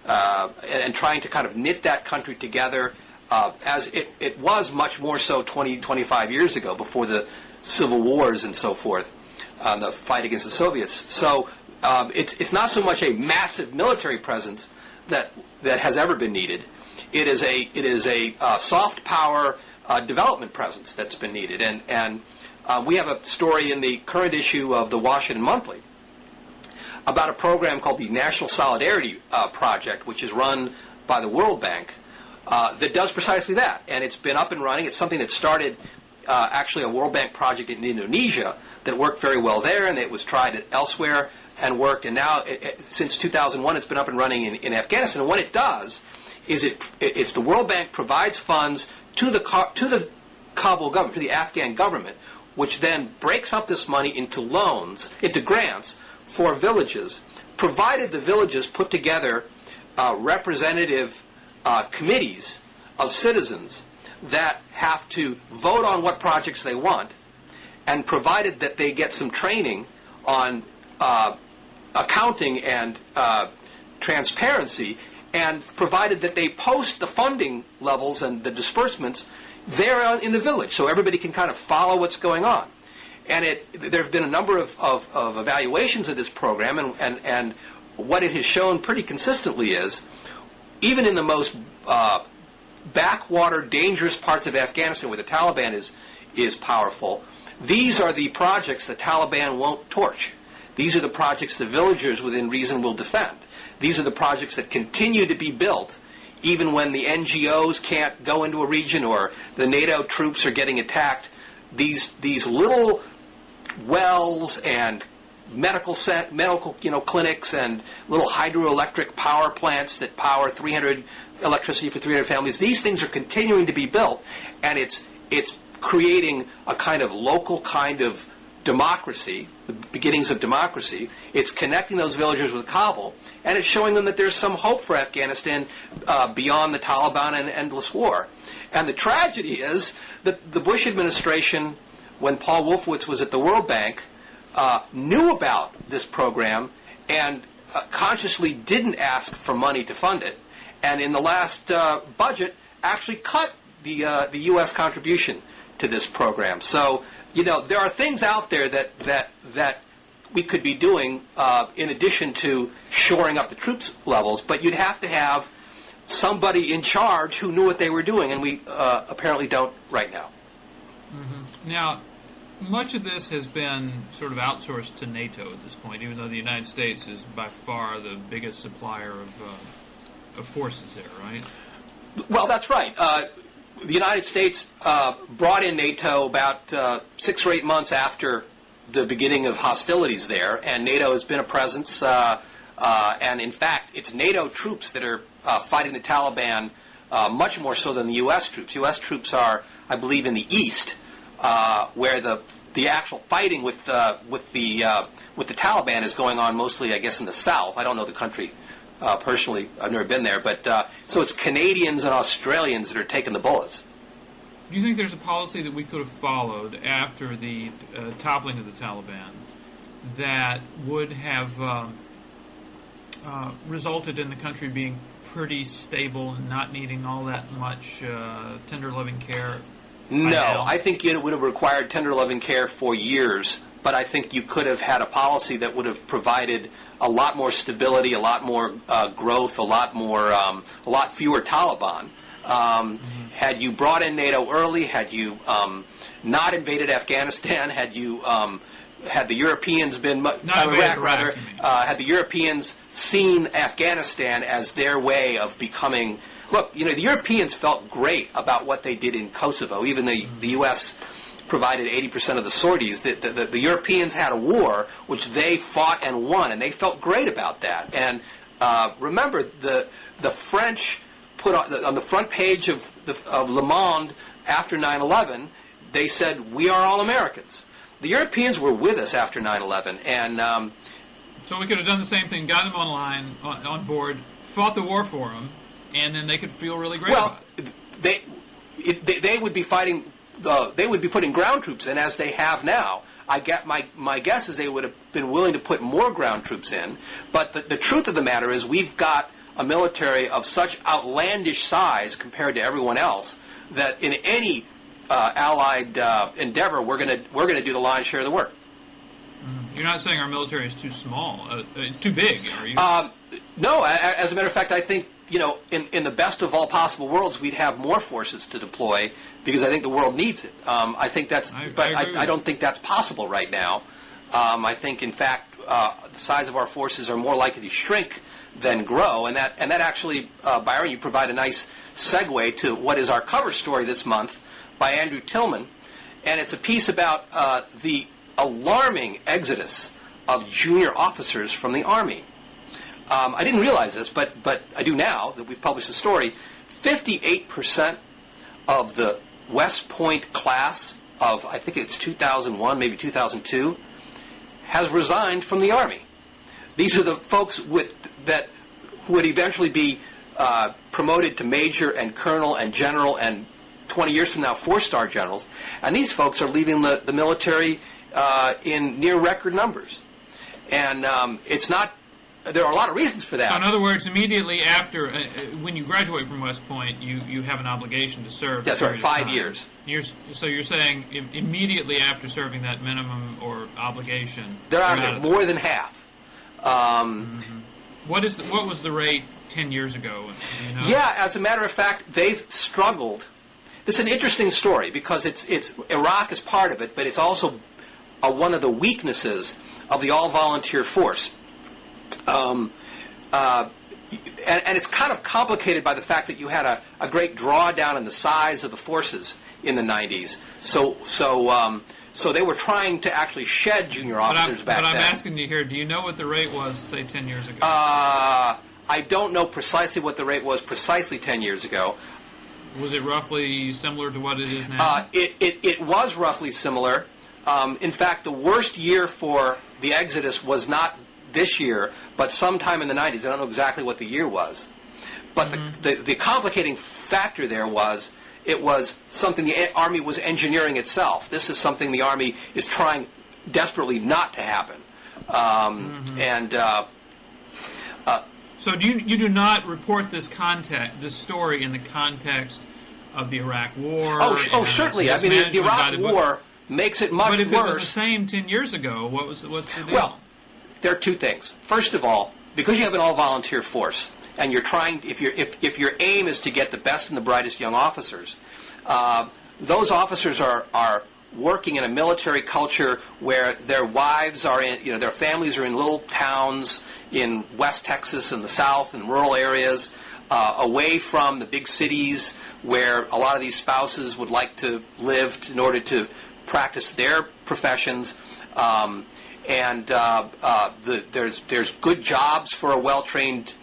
and trying to kind of knit that country together as it was much more so 20, 25 years ago, before the civil wars and so forth, the fight against the Soviets. So it's not so much a massive military presence that has ever been needed. It is a soft power development presence that's been needed, and we have a story in the current issue of the Washington Monthly about a program called the National Solidarity Project, which is run by the World Bank, that does precisely that, and it's been up and running. It's something that started actually a World Bank project in Indonesia that worked very well there, and it was tried elsewhere and worked, and now since 2001 it's been up and running in Afghanistan. And what it does is it's the World Bank provides funds to the Kabul government, to the Afghan government, which then breaks up this money into loans, into grants for villages, provided the villages put together representative committees of citizens that have to vote on what projects they want, and provided that they get some training on accounting and transparency, and provided that they post the funding levels and the disbursements there in the village, so everybody can kind of follow what's going on. And there have been a number of evaluations of this program, and what it has shown pretty consistently is, even in the most backwater, dangerous parts of Afghanistan where the Taliban is powerful, these are the projects the Taliban won't torch. These are the projects the villagers within reason will defend. These are the projects that continue to be built even when the NGOs can't go into a region or the NATO troops are getting attacked. These little wells and medical clinics and little hydroelectric power plants that power electricity for 300 families. These things are continuing to be built, and it's creating a kind of local kind of democracy, the beginnings of democracy. It's connecting those villagers with Kabul, and it's showing them that there's some hope for Afghanistan beyond the Taliban and endless war. And the tragedy is that the Bush administration, when Paul Wolfowitz was at the World Bank, knew about this program and consciously didn't ask for money to fund it. And in the last budget, actually cut the U.S. contribution to this program. So, there are things out there that we could be doing in addition to shoring up the troops levels, but you'd have to have somebody in charge who knew what they were doing, and we apparently don't right now. Mm-hmm. Now, much of this has been sort of outsourced to NATO at this point, even though the United States is by far the biggest supplier of forces there, right? Well, that's right. The United States brought in NATO about 6 or 8 months after the beginning of hostilities there, and NATO has been a presence. And in fact, it's NATO troops that are fighting the Taliban much more so than the U.S. troops. U.S. troops are, I believe, in the east, where the actual fighting with the Taliban is going on mostly, I guess, in the south. I don't know the country personally. I've never been there, but so it's Canadians and Australians that are taking the bullets. Do you think there's a policy that we could have followed after the toppling of the Taliban that would have resulted in the country being pretty stable and not needing all that much tender loving care? No, I think it would have required tender loving care for years, but I think you could have had a policy that would have provided a lot more stability, a lot more growth, a lot fewer Taliban. Had you brought in NATO early, had you not invaded Afghanistan, had the Europeans been had the Europeans seen Afghanistan as their way of becoming. Look, the Europeans felt great about what they did in Kosovo. Even the U.S. provided 80% of the sorties. The Europeans had a war which they fought and won, and they felt great about that. And remember, the French put on the front page of Le Monde after 9/11, they said, "We are all Americans." The Europeans were with us after 9/11, and so we could have done the same thing, got them on board, fought the war for them, and then they could feel really great about it. They would be fighting. They would be putting ground troops in, as they have now. My guess is they would have been willing to put more ground troops in. But the truth of the matter is, we've got a military of such outlandish size compared to everyone else that in any allied endeavor, we're gonna do the lion's share of the work. You're not saying our military is too small; it's too big, are you? No. As a matter of fact, I think in the best of all possible worlds, we'd have more forces to deploy because I think the world needs it. I think that's, I don't think that's possible right now. I think, in fact, the size of our forces are more likely to shrink than grow, and that actually, Byron, you provide a nice segue to what is our cover story this month by Andrew Tillman, and it's a piece about the alarming exodus of junior officers from the Army. I didn't realize this, but I do now that we've published the story. 58% of the West Point class of, I think it's 2001, maybe 2002, has resigned from the Army. These are the folks who would eventually be promoted to major and colonel and general and 20 years from now, 4-star generals. And these folks are leaving the military in near record numbers. And it's not. There are a lot of reasons for that. So in other words, immediately after, when you graduate from West Point, you have an obligation to serve. That's right, 5 years. So you're saying immediately after serving that minimum or obligation, they're out of there, more than half. What was the rate 10 years ago? Do you know? Yeah, as a matter of fact, they've struggled. This is an interesting story because it's Iraq is part of it, but it's also one of the weaknesses of the all-volunteer force. And it's kind of complicated by the fact that you had a great drawdown in the size of the forces in the 90s. So they were trying to actually shed junior officers back then. But I'm asking you here, do you know what the rate was, say, 10 years ago? I don't know precisely what the rate was precisely 10 years ago. Was it roughly similar to what it is now? It was roughly similar. In fact, the worst year for the exodus was not this year, but sometime in the 90s. I don't know exactly what the year was. But the complicating factor there was it was something the Army was engineering itself. This is something the Army is trying desperately not to happen. So you do not report this story in the context of the Iraq War? Oh, certainly. I mean, the Iraq War makes it much worse. But if it was the same 10 years ago, what's the deal? Well, there are two things. First of all, because you have an all-volunteer force, and you're trying, if your aim is to get the best and the brightest young officers, those officers are working in a military culture where their wives are in, their families are in little towns in West Texas and the South and rural areas, away from the big cities where a lot of these spouses would like to live in order to practice their professions. There's good jobs for a well-trained,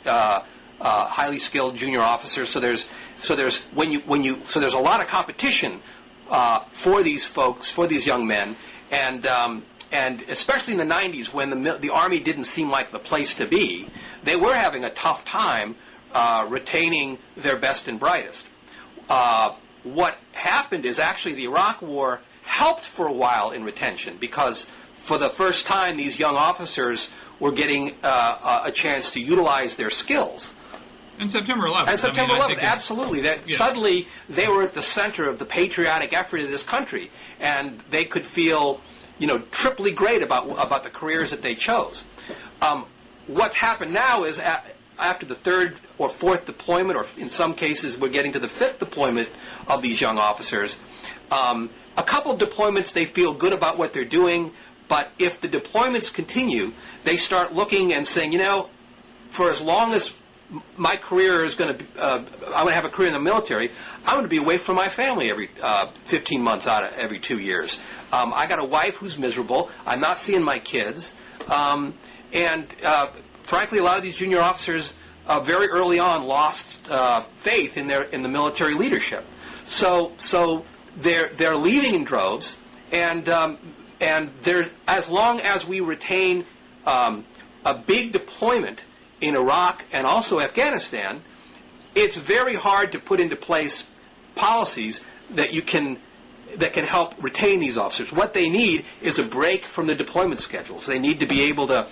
highly skilled junior officer. So there's a lot of competition for these folks, for these young men, and especially in the 90s when the Army didn't seem like the place to be, they were having a tough time retaining their best and brightest. What happened is actually the Iraq War helped for a while in retention, because for the first time these young officers were getting a chance to utilize their skills. And September 11th. And September 11th, absolutely. Suddenly they were at the center of the patriotic effort of this country, and they could feel, triply great about the careers that they chose. What's happened now is after the third or fourth deployment, or in some cases we're getting to the fifth deployment of these young officers, a couple of deployments they feel good about what they're doing, but if the deployments continue, they start looking and saying, for as long as my career is going to be, I'm going to have a career in the military, I'm going to be away from my family every 15 months out of every 2 years. I got a wife who's miserable. I'm not seeing my kids. And frankly, a lot of these junior officers very early on lost faith in the military leadership. So they're leaving in droves, and they're, as long as we retain a big deployment in Iraq and also Afghanistan, it's very hard to put into place policies that can help retain these officers. What they need is a break from the deployment schedules. They need to be able to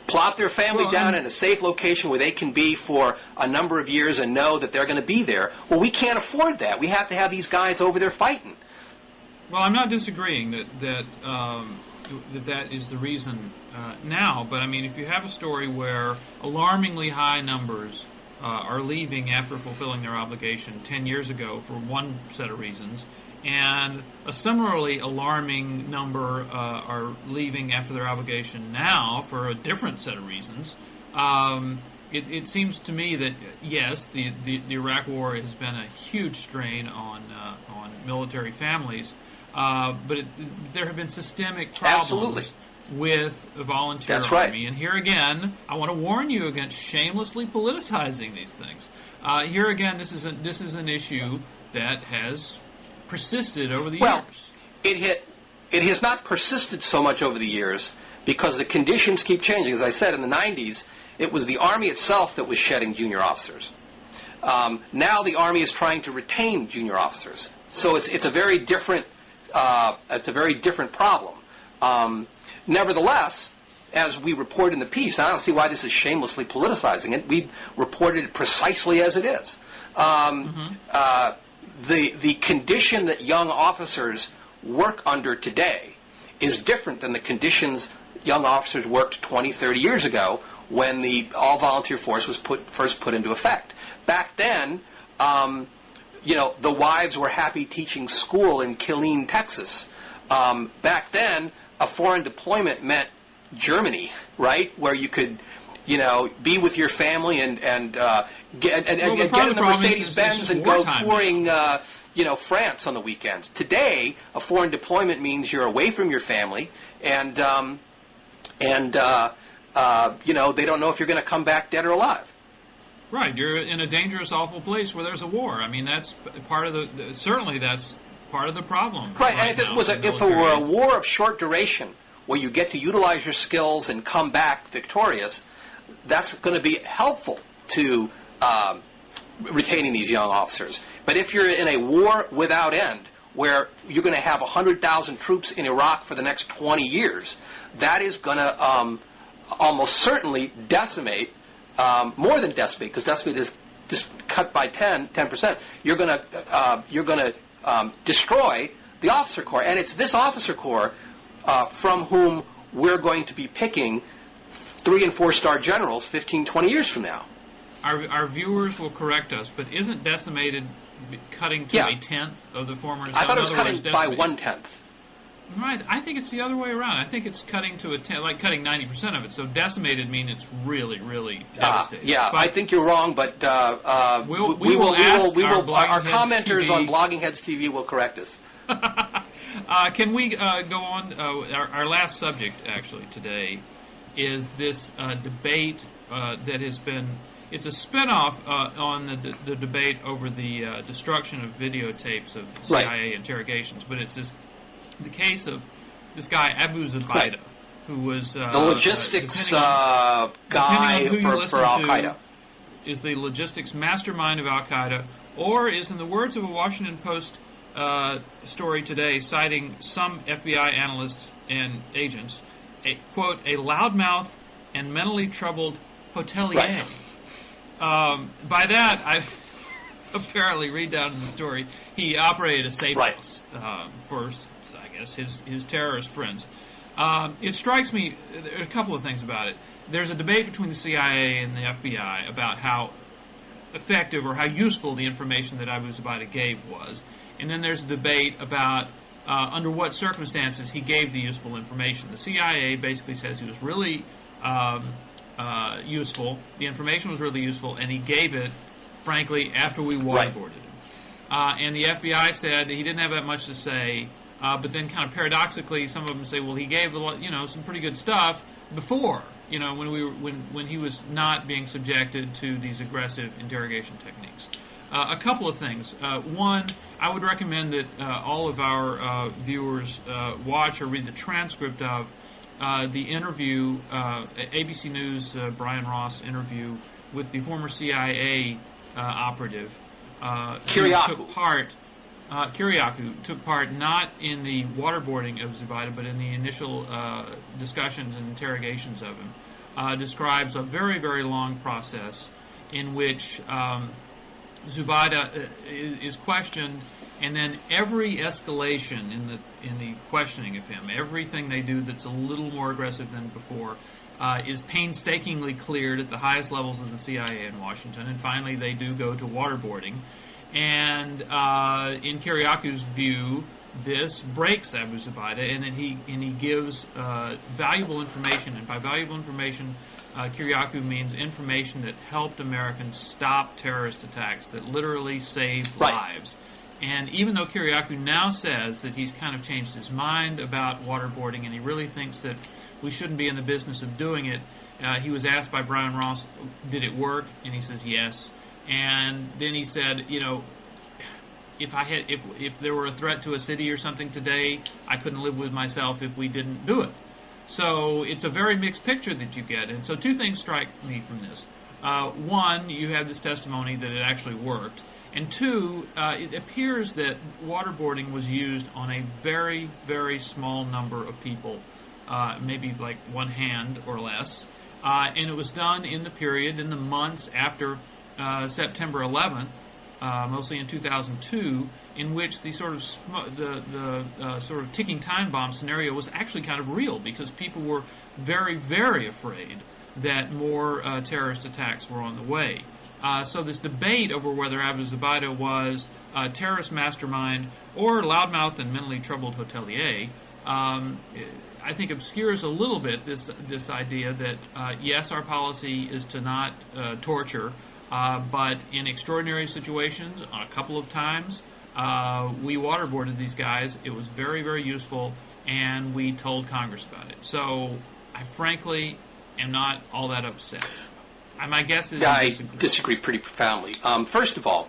plop their family down in a safe location where they can be for a number of years and know that they're going to be there. Well, we can't afford that. We have to have these guys over there fighting. Well, I'm not disagreeing that is the reason now, but I mean, if you have a story where alarmingly high numbers are leaving after fulfilling their obligation 10 years ago for one set of reasons, and a similarly alarming number are leaving after their obligation now for a different set of reasons, it seems to me that, yes, the Iraq War has been a huge strain on military families, but there have been systemic problems with the volunteer That's army. Right. And here again, I want to warn you against shamelessly politicizing these things. Here again, this is an issue that has persisted over the years. It has not persisted so much over the years because the conditions keep changing. As I said, in the 90s, it was the Army itself that was shedding junior officers. Now the Army is trying to retain junior officers. So it's a very different problem. Nevertheless, as we report in the piece, and I don't see why this is shamelessly politicizing it, we reported it precisely as it is. The condition that young officers work under today is different than the conditions young officers worked 20, 30 years ago when the all-volunteer force was first put into effect. Back then, the wives were happy teaching school in Killeen, Texas. Back then, a foreign deployment meant Germany, right, where you could, be with your family and get in the Mercedes-Benz and go touring, France on the weekends. Today, a foreign deployment means you're away from your family, and they don't know if you're going to come back dead or alive. Right, you're in a dangerous, awful place where there's a war. I mean, that's part of certainly that's part of the problem. Right, and if it were a war of short duration, where you get to utilize your skills and come back victorious, that's going to be helpful to retaining these young officers. But if you're in a war without end, where you're going to have 100,000 troops in Iraq for the next 20 years, that is going to almost certainly decimate, more than decimate, because decimate is just cut by 10%. You're going to destroy the officer corps, and it's this officer corps from whom we're going to be picking 3- and 4-star generals 15, 20 years from now. Our viewers will correct us, but isn't decimated cutting to a tenth of the former? I thought it was cutting by 1/10. Right, I think it's the other way around. I think it's cutting to like cutting 90% of it. So decimated means it's really, really devastating. But I think you're wrong, but our commenters on Blogging Heads TV will correct us. Can we go on? Our last subject, actually, today is this debate that has been It's a spinoff on the debate over the destruction of videotapes of CIA interrogations, but it's the case of this guy Abu Zubaydah, who was the logistics guy for Al Qaeda. Is the logistics mastermind of Al Qaeda, or is, in the words of a Washington Post story today, citing some FBI analysts and agents, a quote, a loudmouth and mentally troubled hotelier. Right. By that, I apparently read down in the story, he operated a safe house for, I guess, his terrorist friends. It strikes me, there are a couple of things about it. There's a debate between the CIA and the FBI about how effective or how useful the information that Abu Zubaydah gave was. And then there's a debate about under what circumstances he gave the useful information. The CIA basically says he was really useful, the information was really useful, and he gave it, frankly, after we waterboarded him. And the FBI said he didn't have that much to say, but then kind of paradoxically, some of them say, well, he gave a lot, some pretty good stuff before, when he was not being subjected to these aggressive interrogation techniques. A couple of things. One, I would recommend that all of our viewers watch or read the transcript of the interview, ABC News, Brian Ross interview with the former CIA operative, Kiriakou took part not in the waterboarding of Zubaydah, but in the initial discussions and interrogations of him. Describes a very, very long process in which Zubaydah is questioned, and then every escalation in the questioning of him, everything they do that's a little more aggressive than before, is painstakingly cleared at the highest levels of the CIA in Washington, and finally they do go to waterboarding. And in Kiriakou's view, this breaks Abu Zubaydah, and then he gives valuable information, and by valuable information, Kiriakou means information that helped Americans stop terrorist attacks, that literally saved lives. And even though Kiriakou now says that he's kind of changed his mind about waterboarding and he really thinks that we shouldn't be in the business of doing it, he was asked by Brian Ross, did it work? And he says yes. And then he said, if there were a threat to a city or something today, I couldn't live with myself if we didn't do it. So it's a very mixed picture that you get. And so two things strike me from this. One, you have this testimony that it actually worked. And two, it appears that waterboarding was used on a very, very small number of people, maybe like one hand or less. And it was done in the months after September 11th, mostly in 2002, in which the sort of sort of ticking time bomb scenario was actually kind of real, because people were very, very afraid that more terrorist attacks were on the way. So this debate over whether Abu Zubaydah was a terrorist mastermind or loudmouth and mentally troubled hotelier, I think obscures a little bit this idea that yes, our policy is to not torture, but in extraordinary situations, a couple of times, we waterboarded these guys. It was very, very useful, and we told Congress about it. So I frankly am not all that upset. My guess is I disagree pretty profoundly. First of all,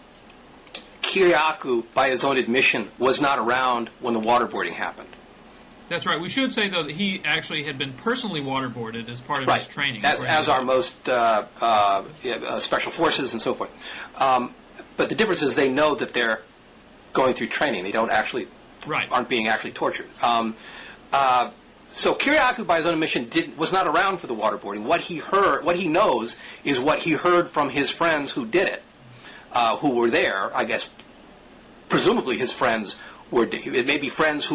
Kiriakou, by his own admission, was not around when the waterboarding happened. That's right. We should say, though, that he actually had been personally waterboarded as part of his training. As are most special forces and so forth. But the difference is they know that they're going through training. They don't actually aren't being actually tortured. So Kiriakou, by his own admission, was not around for the waterboarding. What he knows is what he heard from his friends who did it, who were there. I guess, presumably, his friends were. It may be friends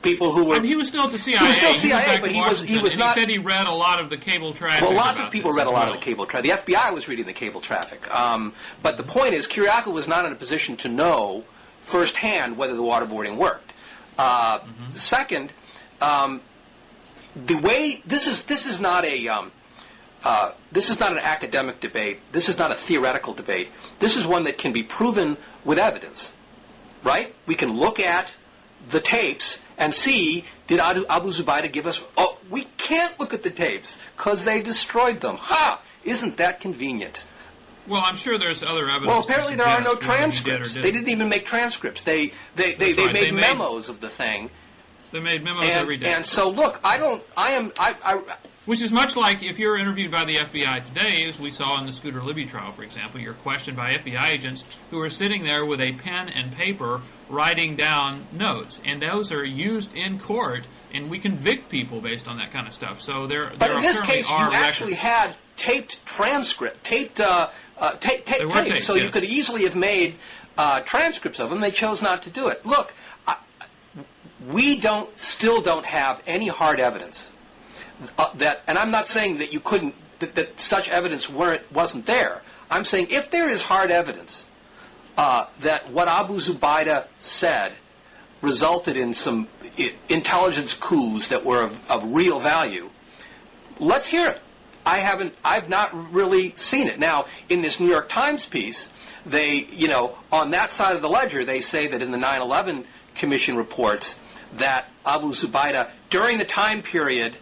people who were. And he was still at the CIA. He was still CIA, but he was not. He said he read a lot of the cable traffic. Well, lots of people read a lot of the cable traffic. The FBI was reading the cable traffic. But the point is, Kiriakou was not in a position to know firsthand whether the waterboarding worked. Second, the way this is not an academic debate. This is not a theoretical debate. This is one that can be proven with evidence. Right? We can look at the tapes and see, did Abu Zubaydah give us... Oh, we can't look at the tapes because they destroyed them. Ha! Isn't that convenient? Well, I'm sure there's other evidence. Well, apparently there are no transcripts. They didn't even make transcripts. They made memos of the thing. They made memos every day. And so, look, which is much like if you're interviewed by the FBI today, as we saw in the Scooter Libby trial, for example, you're questioned by FBI agents who are sitting there with a pen and paper writing down notes, and those are used in court, and we convict people based on that kind of stuff. So but in this case, you actually had taped transcript, taped, so you could easily have made transcripts of them. They chose not to do it. Look, we still don't have any hard evidence that, and I'm not saying that you couldn't, that such evidence wasn't there. I'm saying if there is hard evidence that what Abu Zubaydah said resulted in some intelligence coups that were of real value, let's hear it. I've not really seen it. Now, in this New York Times piece, they, on that side of the ledger, they say that in the 9/11 Commission reports that Abu Zubaydah, during the time period,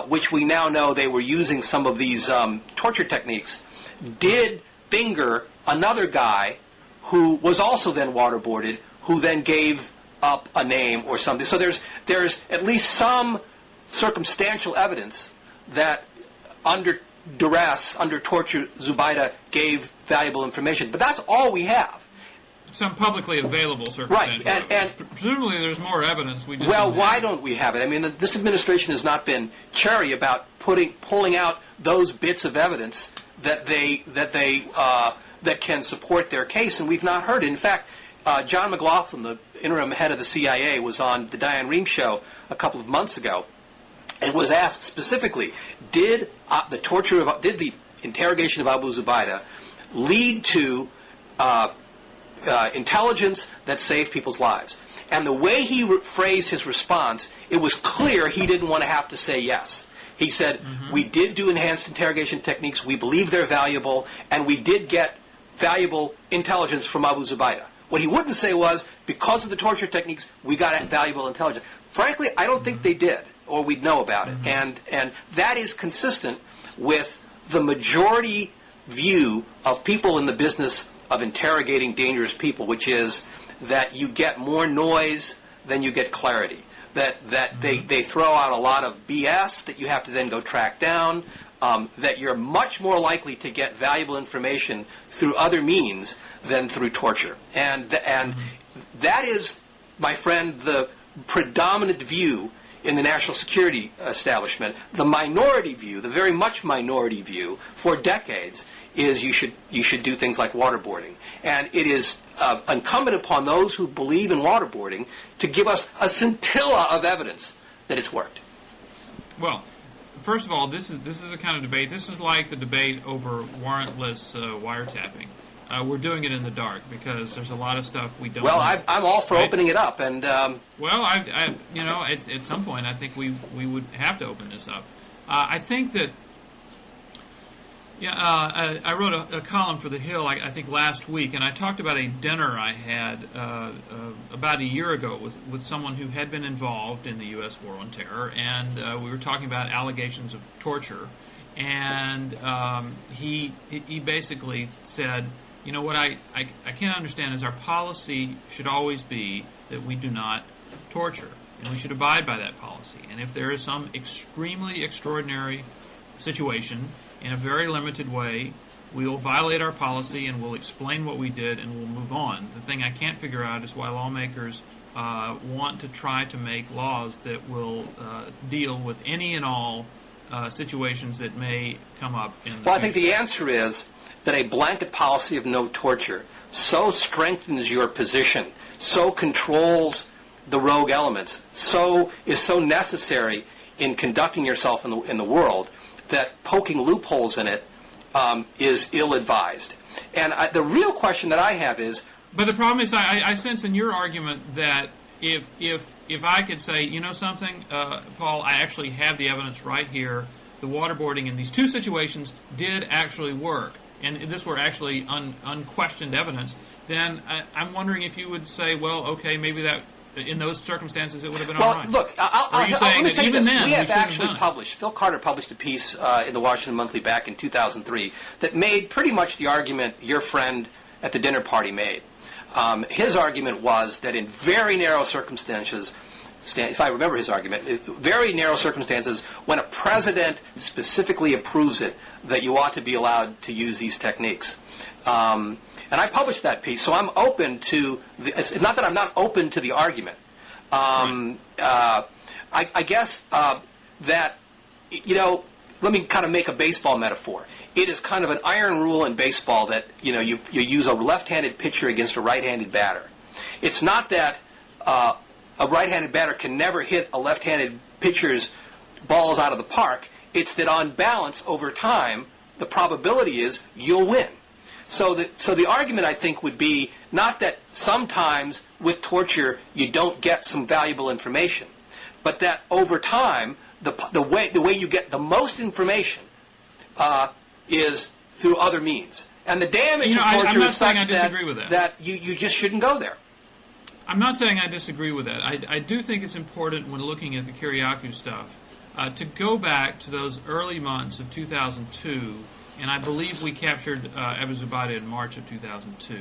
which we now know they were using some of these torture techniques, did finger another guy who was also then waterboarded, who then gave up a name or something. So there's at least some circumstantial evidence that under duress, under torture, Zubaydah gave valuable information. But that's all we have. Some publicly available circumstantial evidence. Right, and presumably there's more evidence. Why don't we have it? I mean, this administration has not been chary about pulling out those bits of evidence that can support their case, and we've not heard it. In fact, John McLaughlin, the interim head of the CIA, was on the Diane Rehm show a couple of months ago, and was asked specifically, did the interrogation of Abu Zubaydah lead to intelligence that saved people's lives? And the way he phrased his response, it was clear he didn't want to have to say yes. He said, we did do enhanced interrogation techniques, we believe they're valuable, and we did get valuable intelligence from Abu Zubaydah. What he wouldn't say was, because of the torture techniques, we got valuable intelligence. Frankly, I don't think they did, or we'd know about it. And that is consistent with the majority view of people in the business of interrogating dangerous people, which is that you get more noise than you get clarity. That they throw out a lot of BS that you have to then go track down, that you're much more likely to get valuable information through other means than through torture. And that is, my friend, the predominant view in the national security establishment. The minority view, the very much minority view, for decades, is you should do things like waterboarding. And it is incumbent upon those who believe in waterboarding to give us a scintilla of evidence that it's worked. Well, first of all, this is a kind of debate. This is like the debate over warrantless wiretapping. We're doing it in the dark because there's a lot of stuff we don't. Well, know. I'm all for opening it up, and well, at some point, I think we would have to open this up. I think that. Yeah, I wrote a column for The Hill, I think last week, and I talked about a dinner I had about a year ago with someone who had been involved in the U.S. war on terror, and we were talking about allegations of torture, and he basically said, you know, what I can't understand is our policy should always be that we do not torture, and we should abide by that policy, and if there is some extremely extraordinary situation, in a very limited way, we will violate our policy and we'll explain what we did and we'll move on. The thing I can't figure out is why lawmakers want to try to make laws that will deal with any and all situations that may come up in the future. I think the answer is that a blanket policy of no torture so strengthens your position, so controls the rogue elements, is so necessary in conducting yourself in the world, that poking loopholes in it is ill-advised. And the real question that I have is... But the problem is, I sense in your argument that if I could say, you know something, Paul, I actually have the evidence right here, the waterboarding in these two situations did actually work, and this were actually unquestioned evidence, then I'm wondering if you would say, well, okay, maybe that in those circumstances, it would have been well, all right. Look, are you saying that even then we have actually done it? published, Phil Carter published a piece in the Washington Monthly back in 2003 that made pretty much the argument your friend at the dinner party made. His argument was that in very narrow circumstances, if I remember his argument, very narrow circumstances, when a president specifically approves it, that you ought to be allowed to use these techniques. And I published that piece, so I'm open to it's not that I'm not open to the argument. I guess that, let me kind of make a baseball metaphor. It is kind of an iron rule in baseball that, you use a left-handed pitcher against a right-handed batter. It's not that a right-handed batter can never hit a left-handed pitcher's balls out of the park. It's that on balance, over time, the probability is you'll win. So the argument, I think, would be not that sometimes with torture you don't get some valuable information, but that over time the way you get the most information is through other means. And the damage of torture is such that you just shouldn't go there. I'm not saying I disagree with that. I do think it's important when looking at the Kiriakou stuff to go back to those early months of 2002. And I believe we captured Abu Zubaydah in March of 2002.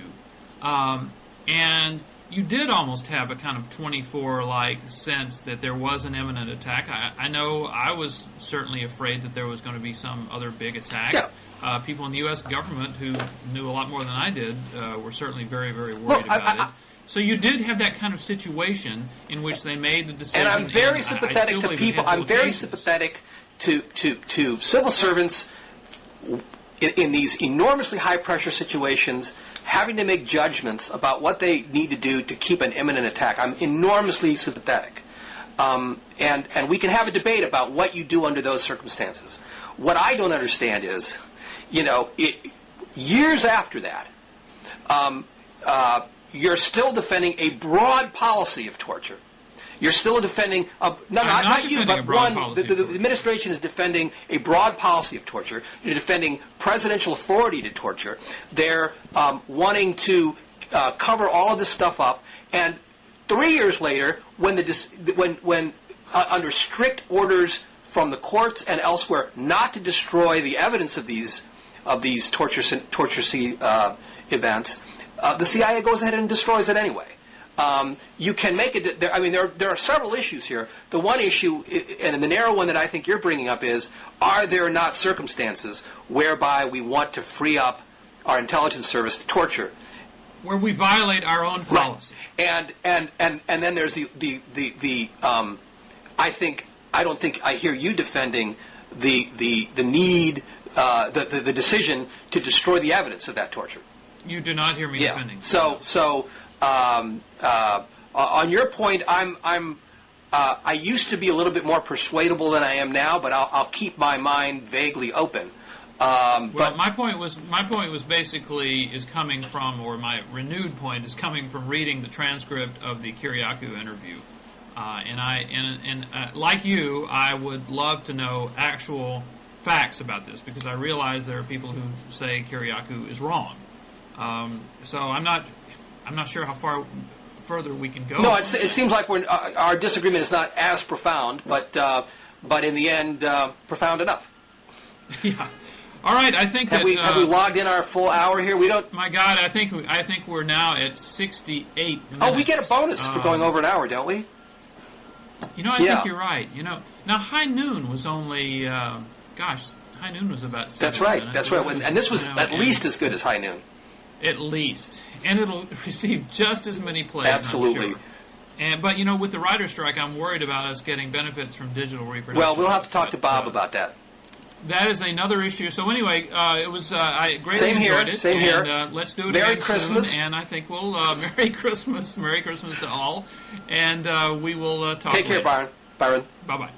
And you did almost have a kind of 24-like sense that there was an imminent attack. I know I was certainly afraid that there was going to be some other big attack. Yeah. People in the U.S. government who knew a lot more than I did were certainly very, very worried about it. So you did have that kind of situation in which they made the decision. And I'm very sympathetic to people. I'm very sympathetic to civil servants in these enormously high-pressure situations, having to make judgments about what they need to do to keep an imminent attack. I'm enormously sympathetic. And we can have a debate about what you do under those circumstances. What I don't understand is, years after that, you're still defending a broad policy of torture. You're still defending, not you, but the administration is defending a broad policy of torture. You're defending presidential authority to torture. They're wanting to cover all of this stuff up. And 3 years later, when under strict orders from the courts and elsewhere not to destroy the evidence of these torture events, the CIA goes ahead and destroys it anyway. You can make it. There are several issues here. The one issue, and the narrow one that I think you're bringing up, is: are there not circumstances whereby we want to free up our intelligence service to torture, where we violate our own policy? Right. And then there's the I don't think I hear you defending the need, the decision to destroy the evidence of that torture. You do not hear me defending. So. On your point, I used to be a little bit more persuadable than I am now, but I'll keep my mind vaguely open. But my point was basically is coming from, or my renewed point is coming from reading the transcript of the Kiriakou interview, and like you, I would love to know actual facts about this, because I realize there are people who say Kiriakou is wrong. So I'm not sure how far further we can go. No, it seems like our disagreement is not as profound, but in the end, profound enough. Yeah. All right. I think have we logged in our full hour here? We don't. My God, I think we're now at 68 minutes. Oh, we get a bonus for going over an hour, don't we? I think you're right. Now High Noon was only, High Noon was about 7 That's right. minutes. That's right. And this was at least as good as High Noon. At least. And it'll receive just as many plays. Absolutely. I'm sure. But with the writer's strike, I'm worried about us getting benefits from digital reproduction. Well, we'll have to talk to Bob about that. That is another issue. So anyway, it was I greatly enjoyed it. Same here. And let's do it Merry again Christmas. soon. And I think we'll Merry Christmas to all. And we will talk. Take care, later. Byron. Bye-bye.